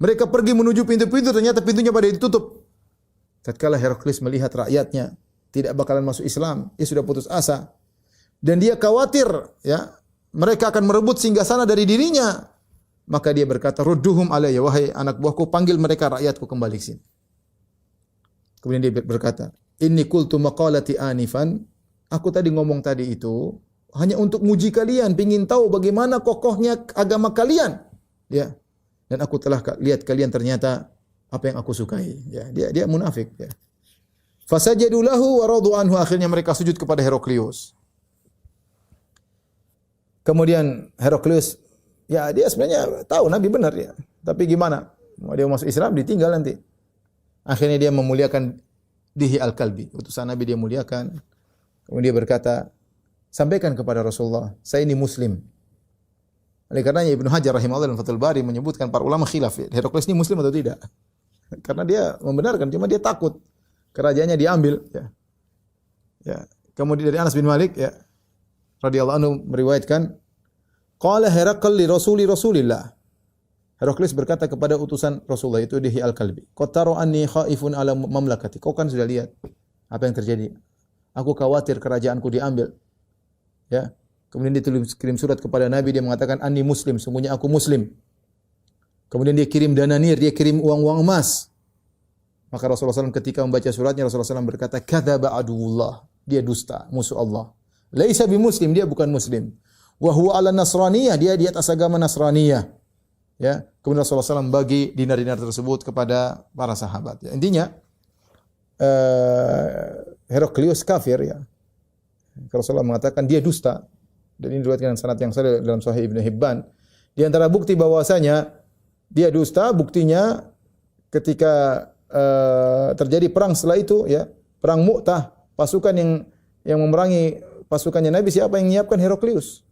Mereka pergi menuju pintu-pintu, ternyata pintunya pada ditutup. Tatkala Heraklius melihat rakyatnya tidak bakalan masuk Islam, dia sudah putus asa. Dan dia khawatir, ya, mereka akan merebut singgasana dari dirinya. Maka dia berkata, "Rudduhum alayya, wahai anak buahku, panggil mereka rakyatku kembali ke sini." Kemudian dia berkata, "Inni qultu maqalati anifan." Aku tadi ngomong tadi itu hanya untuk muji kalian, pingin tahu bagaimana kokohnya agama kalian. Ya. Dan aku telah lihat kalian ternyata apa yang aku sukai. Ya, dia munafik. Ya. Fasajadu lahu wa radu anhu. Akhirnya mereka sujud kepada Heraklius. Kemudian Heraklius, ya dia sebenarnya tahu Nabi benar ya. Tapi gimana? Dia masuk Islam ditinggal nanti. Akhirnya dia memuliakan Dihi Al-Kalbi. Utusan Nabi dia muliakan. Kemudian dia berkata, sampaikan kepada Rasulullah, saya ini Muslim. Oleh karenanya Ibnu Hajar rahimahullah dalam Fathul Bari menyebutkan para ulama khilaf, Heraklius ini Muslim atau tidak. Karena dia membenarkan, cuma dia takut kerajaannya diambil. Ya. Ya. Kemudian dari Anas bin Malik, ya, radhiyallahu anhu meriwayatkan, qala Herakl li Rasulillah. Heraklius berkata kepada utusan Rasulullah itu Dihi Al-Kalbi, "Qataru anni khaifun ala mamlakati." Kau kan sudah lihat apa yang terjadi. Aku khawatir kerajaanku diambil. Ya. Kemudian dia kirim surat kepada Nabi, dia mengatakan anni muslim, sungguhnya aku muslim. Kemudian dia kirim dananir, dia kirim uang-uang emas. Maka Rasulullah SAW ketika membaca suratnya, Rasulullah SAW berkata, "Kadzaba aduwullah." Dia dusta, musuh Allah. Laisa bimuslim, dia bukan muslim. Wa huwa ala nasraniyah, dia di atas agama Nasraniyah. Ya. Kemudian Rasulullah SAW bagi dinar-dinar tersebut kepada para sahabat. Ya. Intinya Heraklius kafir ya. Rasulullah mengatakan dia dusta. Dan ini diriwayatkan dengan sanad yang sahih dalam Sahih Ibnu Hibban. Di antara bukti bahwasanya dia dusta, buktinya ketika terjadi perang setelah itu ya, perang Mu'tah, pasukan yang memerangi pasukannya Nabi, siapa yang menyiapkan? Heraklius.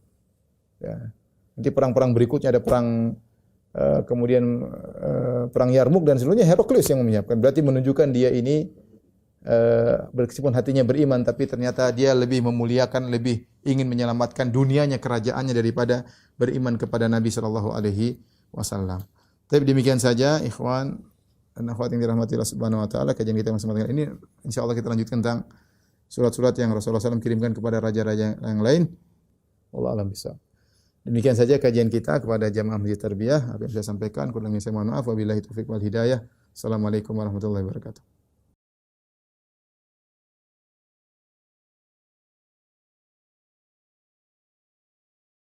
Ya. Nanti perang-perang berikutnya ada perang kemudian perang Yarmuk dan seluruhnya Heraklius yang menyiapkan. Berarti menunjukkan dia ini meskipun hatinya beriman, tapi ternyata dia lebih memuliakan, lebih ingin menyelamatkan dunianya, kerajaannya daripada beriman kepada Nabi sallallahu alaihi wasallam. Tapi demikian saja ikhwan dan akhwat yang dirahmati Allah Subhanahu wa taala, kajian kita bersama ini insyaallah kita lanjutkan tentang surat-surat yang Rasulullah SAW kirimkan kepada raja-raja yang lain. Wallahu a'lam bishawab. Demikian saja kajian kita kepada jamaah Masjid Tarbiyah. Apa yang saya sampaikan kurang lebih saya mohon maaf. Wabillahi taufiq wal hidayah. Assalamualaikum warahmatullahi wabarakatuh.